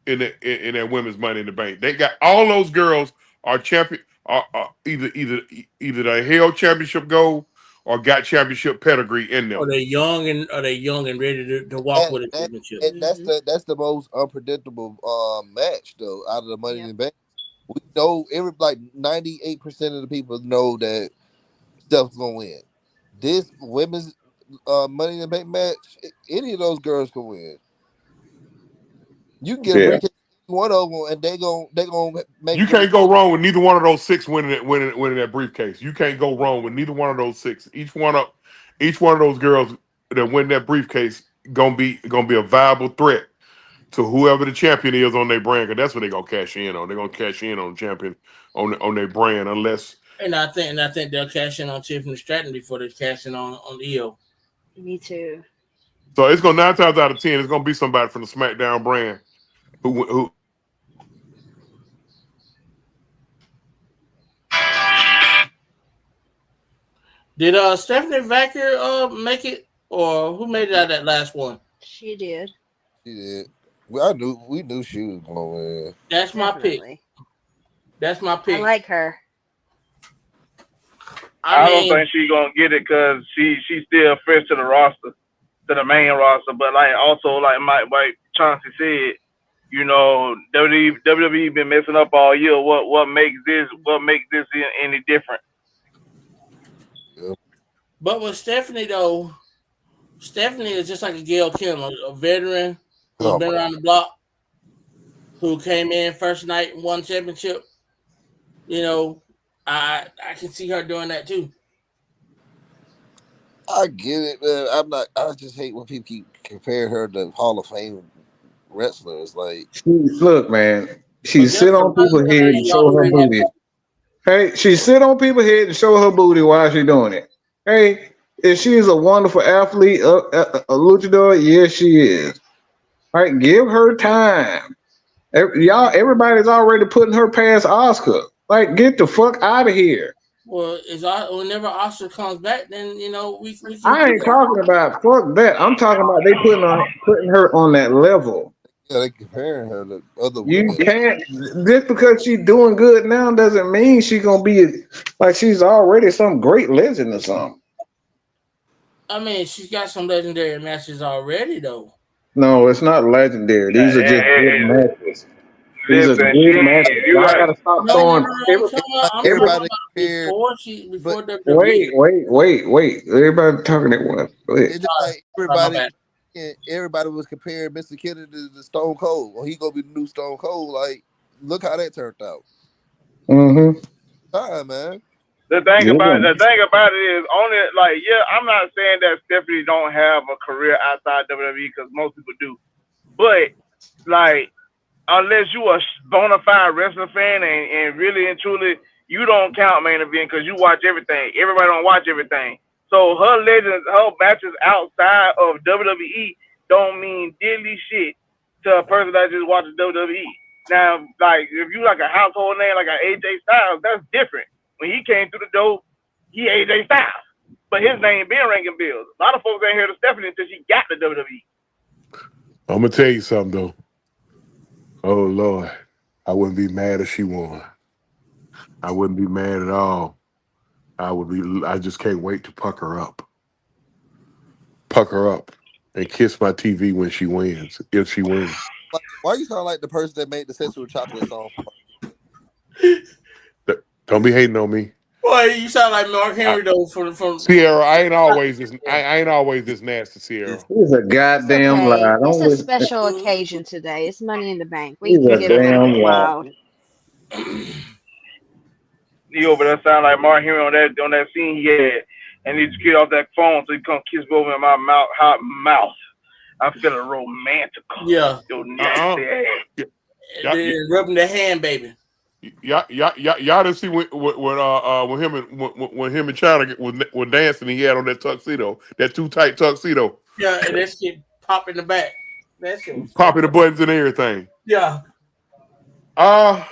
in that women's Money in the Bank. They got all those girls are champion are either the held championship gold or got championship pedigree in them. Are they young and ready to walk with a championship? And that's the most unpredictable match though out of the Money in the Bank. We know 98% of the people know that Steph's gonna win. This women's Money in the Bank match, any of those girls can win. You can get a briefcase one of them, and they gonna make. You can't go wrong with neither one of those six winning that briefcase. You can't go wrong with neither one of those six. Each one of those girls that win that briefcase gonna be a viable threat to whoever the champion is on their brand. Because that's what they're gonna cash in on. They're gonna cash in on champion on their brand unless. And I think they'll cash in on Tiffany Stratton before they cash in on EO. Me too. So it's gonna 9 times out of 10, it's gonna be somebody from the SmackDown brand who. Did Stephanie Vacker make it, or who made it out of that last one? She did. She did. We knew she was gonna win. That's my pick. That's my pick. I like her. I don't think she's gonna get it because she's still fresh to the roster, to the main roster. But like Mike Chauncey said, WWE been messing up all year. What makes this any different? But with Stephanie though, Stephanie is just like a Gail Kim, a veteran who's been around the block, who came in first night and won championship. I can see her doing that too. I get it, man. I just hate when people keep comparing her to Hall of Fame wrestlers. Like, look, man, she sit on people's head and show her booty. Hey, she sit on people's head and show her booty while she doing it. Hey, if she is a wonderful athlete, a luchador, yes, she is. All right, give her time. Everybody's already putting her past Oscar. Like, get the fuck out of here. Well, whenever Oscar comes back, then we can. I ain't talking about fuck that. I'm talking about they putting her on that level. Yeah, they comparing her to other You women. can't just because she's doing good now doesn't mean she's gonna be like she's already some great legend or something. I mean, she's got some legendary matches already, though. No, it's not legendary. These are just good matches. These are good matches. Y'all gotta stop throwing. Everybody before the wait. Everybody talking at once. It's just like everybody was comparing Mr. Kennedy to the Stone Cold. Well, he gonna be the new Stone Cold. Like, look how that turned out. Mm-hmm. Time, man. The thing about it is only I'm not saying that Stephanie don't have a career outside WWE because most people do, but unless you a bona fide wrestling fan and really and truly you don't count main event because you watch everything. Everybody don't watch everything. So her matches outside of WWE don't mean diddly shit to a person that just watches WWE. Now, if you like a household name like an AJ Styles, that's different. When he came through the door, he AJ Styles. But his name been ringing bells. A lot of folks ain't heard of Stephanie until she got to WWE. I'm gonna tell you something though. Oh Lord, I wouldn't be mad if she won. I wouldn't be mad at all. I just can't wait to pucker up and kiss my TV if she wins. Why you sound like the person that made the Sensual Chocolate song? Don't be hating on me. Boy, you sound like Mark Henry though from Sierra. I ain't always this nasty, Sierra. He's a It's goddamn okay. lie. It's Don't a listen. special occasion today. It's Money in the Bank. We He's can a get a little damn lie. wild. You over there sound like Mark Henry on that scene he had, and he just get off that phone so he come kiss over in my mouth, hot mouth. I'm feeling romantical. Yeah. Yo, nasty ass. And then rubbing the hand, baby. Y'all didn't see when him and China were dancing and he had on that tuxedo, that too tight tuxedo. Yeah, and that shit pop in the back. That shit was popping the buttons and everything. Yeah. But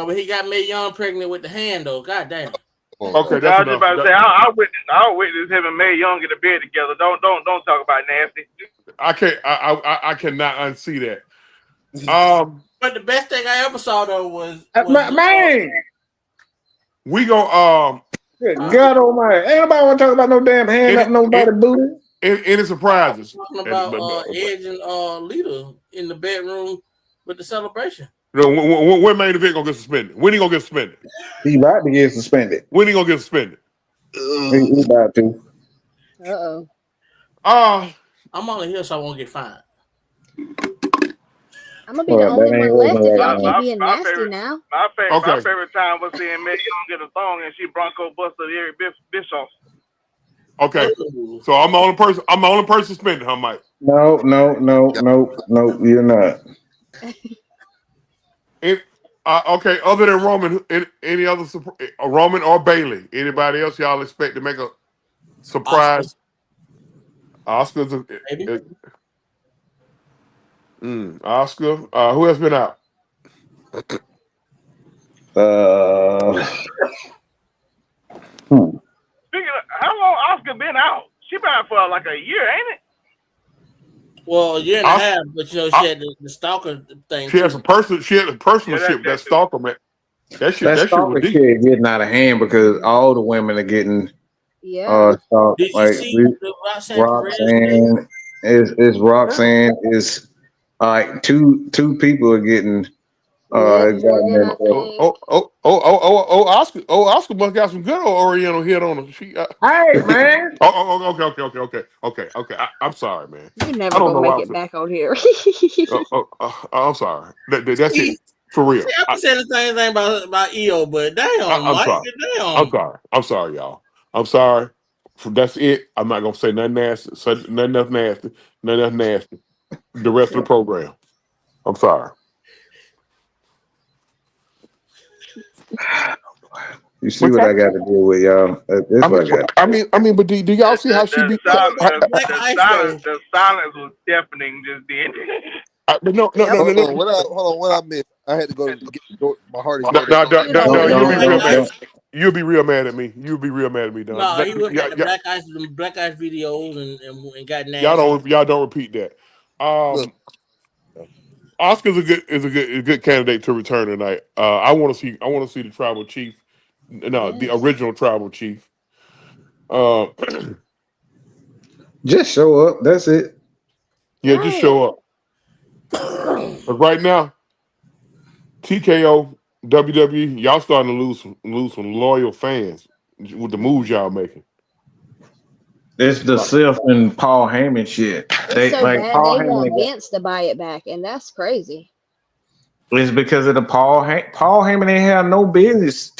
when he got Mae Young pregnant with the hand though, goddamn. Okay, that's I was just about to say I'll witness him and Mae Young get a bed together. Don't talk about nasty. I cannot unsee that. But the best thing I ever saw though was man. We go God almighty. Ain't nobody want to talk about no damn hand up nobody booty. Any surprises? Talking about Edge and Lita in the bedroom with the celebration. When Main Event gonna get suspended? When he gonna get suspended? He about to get suspended. When he gonna get suspended? He about to. I'm on here so I won't get fined. I'm gonna be the only one left if y'all keep being nasty now. My favorite time was seeing Mae Young get a thong and she Bronco busted Eric Bischoff. Okay, so I'm the only person. I'm the only person suspended, huh, Mike? No, you're not. Okay, other than Roman, any other Roman or Bailey? Anybody else y'all expect to make a surprise? Oscar's Oscar. Who else been out? Speaking of, how long Oscar been out? She been out for like a year, ain't it? Well, a year and a half, but she had the stalker thing. She had a personship that stalker, man. That shit was deep. Shit getting out of hand because all the women are getting stalked. Did you like see Roxanne is Roxanne is like two people are getting Oscar must got some good old Oriental hit on her. Hey man. Okay. I'm sorry, man. You're never gonna make it back on here. I'm sorry. That's it. For real. See, I'm saying the same thing about EO, but damn, I'm sorry. Damn. I'm sorry, y'all. I'm sorry. That's it. I'm not gonna say nothing nasty. Nothing else nasty. The rest of the program. I'm sorry. You see what I got to deal with, y'all. I mean, but do y'all see how she be? The silence was deafening just then. No. Hold on. What I missed? I had to go get my heart. You'll be real mad at me. You'll be real mad at me, Don. No, he went back to Black Ice videos and got nasty. Y'all don't repeat that. Oscar's a good candidate to return tonight. I want to see the tribal chief. No, the original tribal chief. Just show up. That's it. Yeah, just show up. But right now, TKO, WWE, y'all starting to lose some loyal fans with the moves y'all making. It's the Seth and Paul Heyman shit. It's so bad they want Vince to buy it back, and that's crazy. It's because of the Paul Heyman ain't have no business.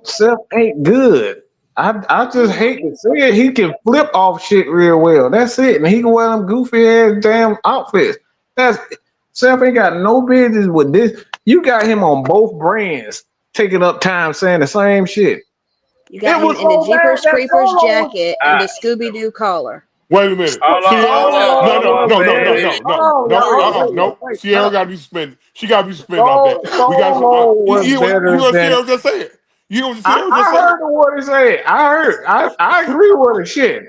Seth ain't good. I just hate to say it. He can flip off shit real well. That's it. And he can wear them goofy ass damn outfits. Seth ain't got no business with this. You got him on both brands taking up time saying the same shit. You got him in the Jeepers Creepers jacket and the Scooby Doo collar. Wait a minute. No. Sierra got to be suspended. She got to be suspended out there. We got Sierra just say it. I heard what he said. I agree with her shit.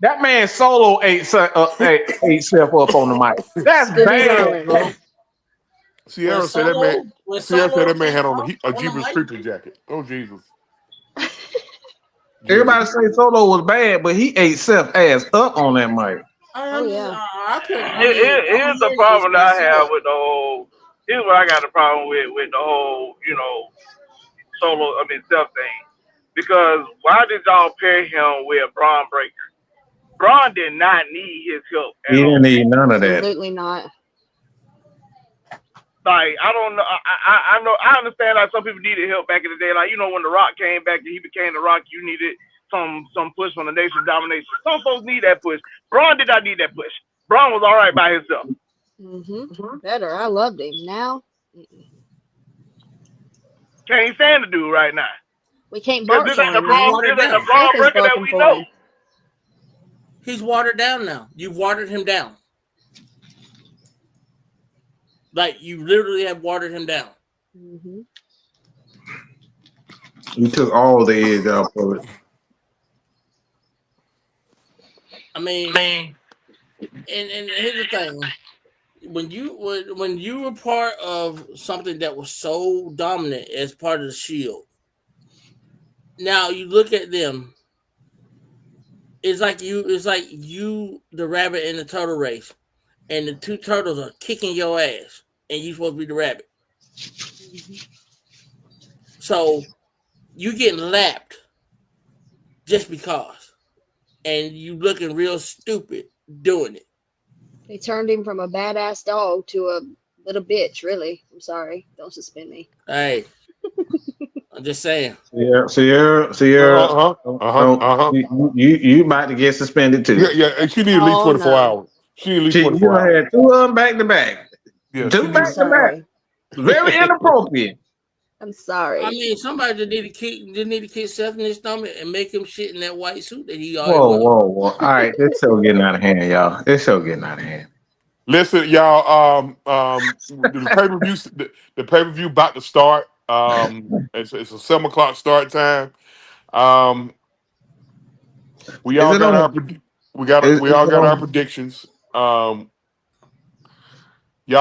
That man solo ate Seth up on the mic. That's bad. Sierra said that man had on a Jeepers Creepers jacket. Oh Jesus. Everybody say Solo was bad, but he ate Seth ass up on that mic. Oh yeah. I couldn't. I mean, all I'm Here's the hearing is problem that I myself. have with the whole. Here's what I got a problem with the whole, self thing. Because why did y'all pair him with Braun Breaker? Braun did not need his help He at didn't all. need none of that. Absolutely not. Like I don't know. I know. I understand. Like some people needed help back in the day. Like when The Rock came back and he became The Rock, you needed some push from the Nation of Domination. Some folks need that push. Braun did not need that push. Braun was all right by himself. Better. I loved him. Now Can't stand the dude right now. we can't Cause bark this for ain't the him, He's man. Braun. watered This ain't the down. Braun Seth is Breaker that broken we for know. him. He's watered down now. You've watered him down. Like you literally have watered him down. You took all the edge off of it. I mean, and here's the thing: when you were part of something that was so dominant as part of the Shield, now you look at them. It's like you, the rabbit in the turtle race, and the two turtles are kicking your ass, and you supposed to be the rabbit. So you getting lapped just because, and you looking real stupid doing it. They turned him from a badass dog to a little bitch. Really, I'm sorry. Don't suspend me. Hey, I'm just saying. Sierra. You about to get suspended too. Yeah. And she need at least Oh 24 no. hours. She need at least You 24 done hours. had two of them back to back. Yeah, she Two need. I'm back to back. sorry. Very inappropriate. I'm I sorry. mean, somebody just need to kick Seth in his stomach and make him shit in that white suit that he always Whoa. wears. All right, this show getting out of hand, y'all. This show getting out of hand. Listen, y'all. The pay-per-view about to start. It's a 7 o'clock start time. We Is all it got on? our we Is all it got our on? predictions. Y'all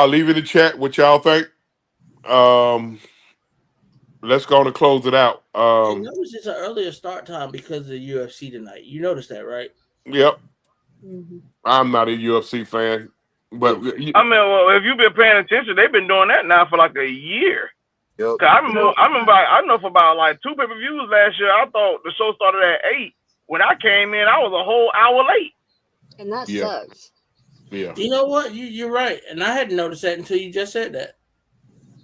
leave in the chat what y'all think. Let's go on and close it out. Hey, notice it's an earlier start time because of the UFC tonight. You noticed that, right? Yep. Mm-hmm. I'm not a UFC fan, but I mean, well, if you've been paying attention, they've been doing that now for like a year. Yep. Cause I know for about like 2 pay-per-views last year. I thought the show started at 8. When I came in, I was a whole hour late. And that yeah, sucks. yeah. You know what? You're right, and I hadn't noticed that until you just said that.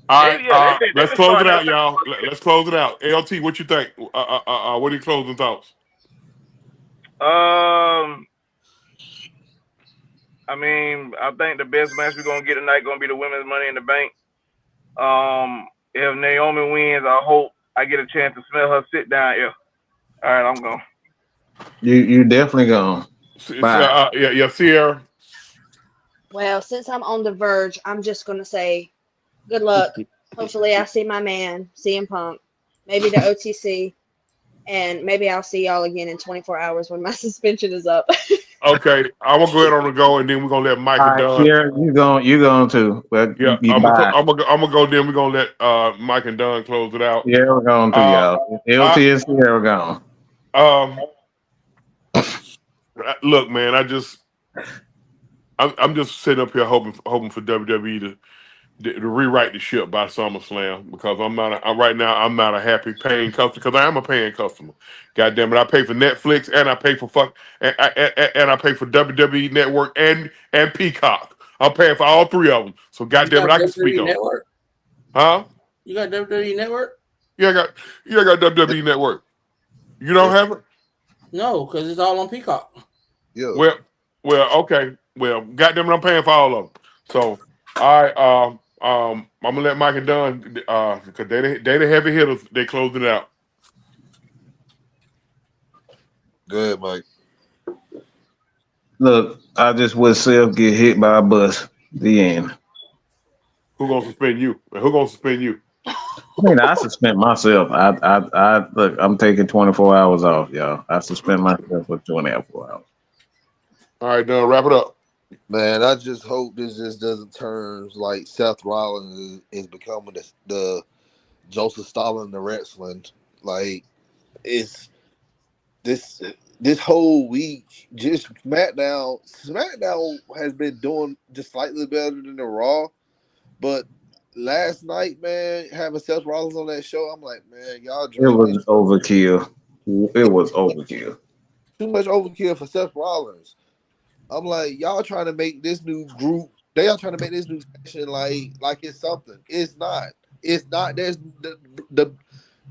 All They right, they've let's been close it starting out, that. y'all. Let's close it out. LT, what you think? What are your closing thoughts? I mean, I think the best match we're gonna get tonight gonna be the women's Money in the Bank. If Naomi wins, I hope I get a chance to smell her sit down here. All right, I'm going. You definitely gone. Bye. Yeah, Sierra. Well, since I'm on the verge, I'm just gonna say good luck. Hopefully, I see my man, CM Punk, maybe the OTC, and maybe I'll see y'all again in 24 hours when my suspension is up. Okay, I'm gonna go ahead on the go, and then we're gonna let Mike All and right, Dunn. Sierra, you going too. But Yeah, you bye. I'm gonna go. Then we're gonna let Mike and Dunn close it out. Sierra gone too, Uh, y'all. LT I, and Sierra gone. um, look, man, I'm just sitting up here hoping for WWE to rewrite the ship by SummerSlam because right now I'm not a happy paying customer because I am a paying customer. God damn it, I pay for Netflix and I pay for and I pay for WWE Network and Peacock. I'm paying for all three of them. So God You damn it, got I can speak WWE on it. Network? Huh? You got WWE Network? Yeah, I got WWE Network. You don't have it? No, because it's all on Peacock. Yeah. Well, okay. Well, goddamn it, I'm paying for all of them. So, all right. I'm gonna let Mike and Dunn because they the heavy hitters. They closing it out. Go ahead, Mike. Look, I just wish Seth get hit by a bus. The end. Who gonna suspend you? Who gonna suspend you? I mean, I suspend myself. I look. I'm taking 24 hours off, y'all. I suspend myself for 24 hours. All right, Dunn, wrap it up. Man, I just hope this just doesn't turn like Seth Rollins is becoming the Joseph Stalin of wrestling. Like it's this this whole week, just SmackDown has been doing just slightly better than the Raw, but last night, man, having Seth Rollins on that show, I'm like, man, y'all It dragging this was overkill. It was overkill. too much overkill for Seth Rollins. I'm like, y'all trying to make this new group. They are trying to make this new section like it's something. It's not. It's not. There's the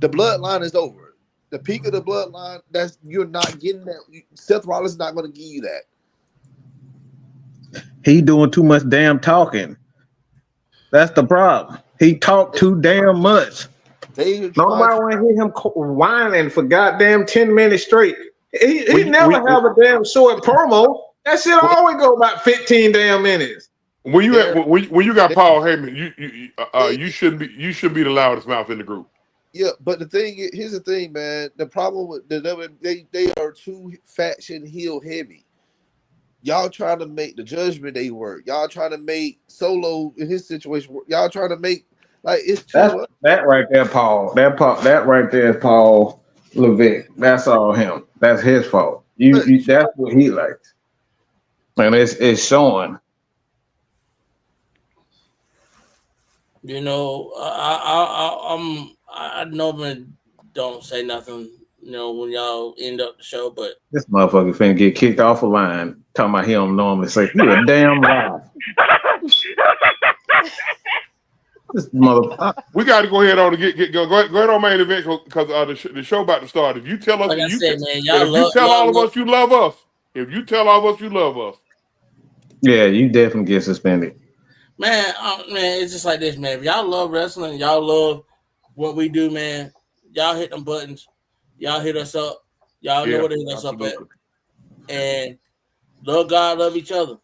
bloodline is over. The peak of the bloodline. That's you're not getting that. Seth Rollins is not going to give you that. He doing too much damn talking. That's the problem. He talked too damn much. They trying Nobody to. want to hear him whining for goddamn 10 minutes straight. He When never have a damn short promo. That shit Well, always go about 15 damn minutes. when you they're, when you got they, Paul Heyman, they, you shouldn't be the loudest mouth in the group. yeah, but here's the thing, man. The problem with they are too faction heel heavy. Y'all trying to make the Judgment Day work. Y'all trying to make Solo in his situation work. Y'all trying to make like it's too That's much. that right there, Paul. That right there is Paul Levesque. That's all him. That's his fault. That's what he likes. And it's showing. You know, I normally don't say nothing. You know, when y'all end up the show, but This motherfucker finna get kicked off a line. Talking about he don't normally say, you a damn lie. This motherfucker. We got to go ahead on and go ahead on main event because the show about to start. If you tell us, like I said, man, if you tell all of us you love us, if you tell all of us you love us, Yeah, you definitely get suspended. man, it's just like this, man. If y'all love wrestling, y'all love what we do, man. Y'all hit them buttons. Y'all hit us up. Y'all know yeah, where to hit us up absolutely. at. And love God, love each other.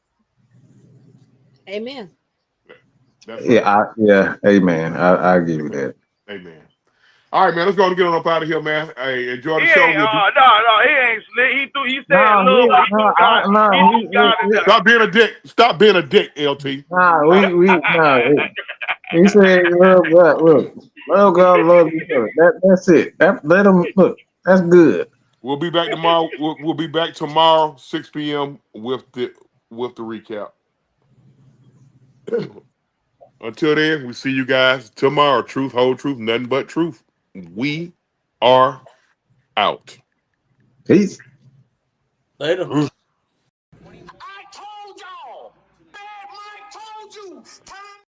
Amen. That's right. Amen. I give you that. Amen. All right, man. Let's go and get on up out of here, man. Hey, enjoy He the show. ain't. We'll do. No, he ain't slick. He said No, love, but he threw God. He threw God in there. Stop being a dick. Stop being a dick, LT. He said love God. Look, love God, love each other. That's it. Let them look. That's good. We'll be back tomorrow. We'll be back tomorrow, 6 p.m. with the recap. Until then, we see you guys tomorrow. Truth, whole truth, nothing but truth. We are out. Peace. Later. I told y'all. Bad Mike told you. Time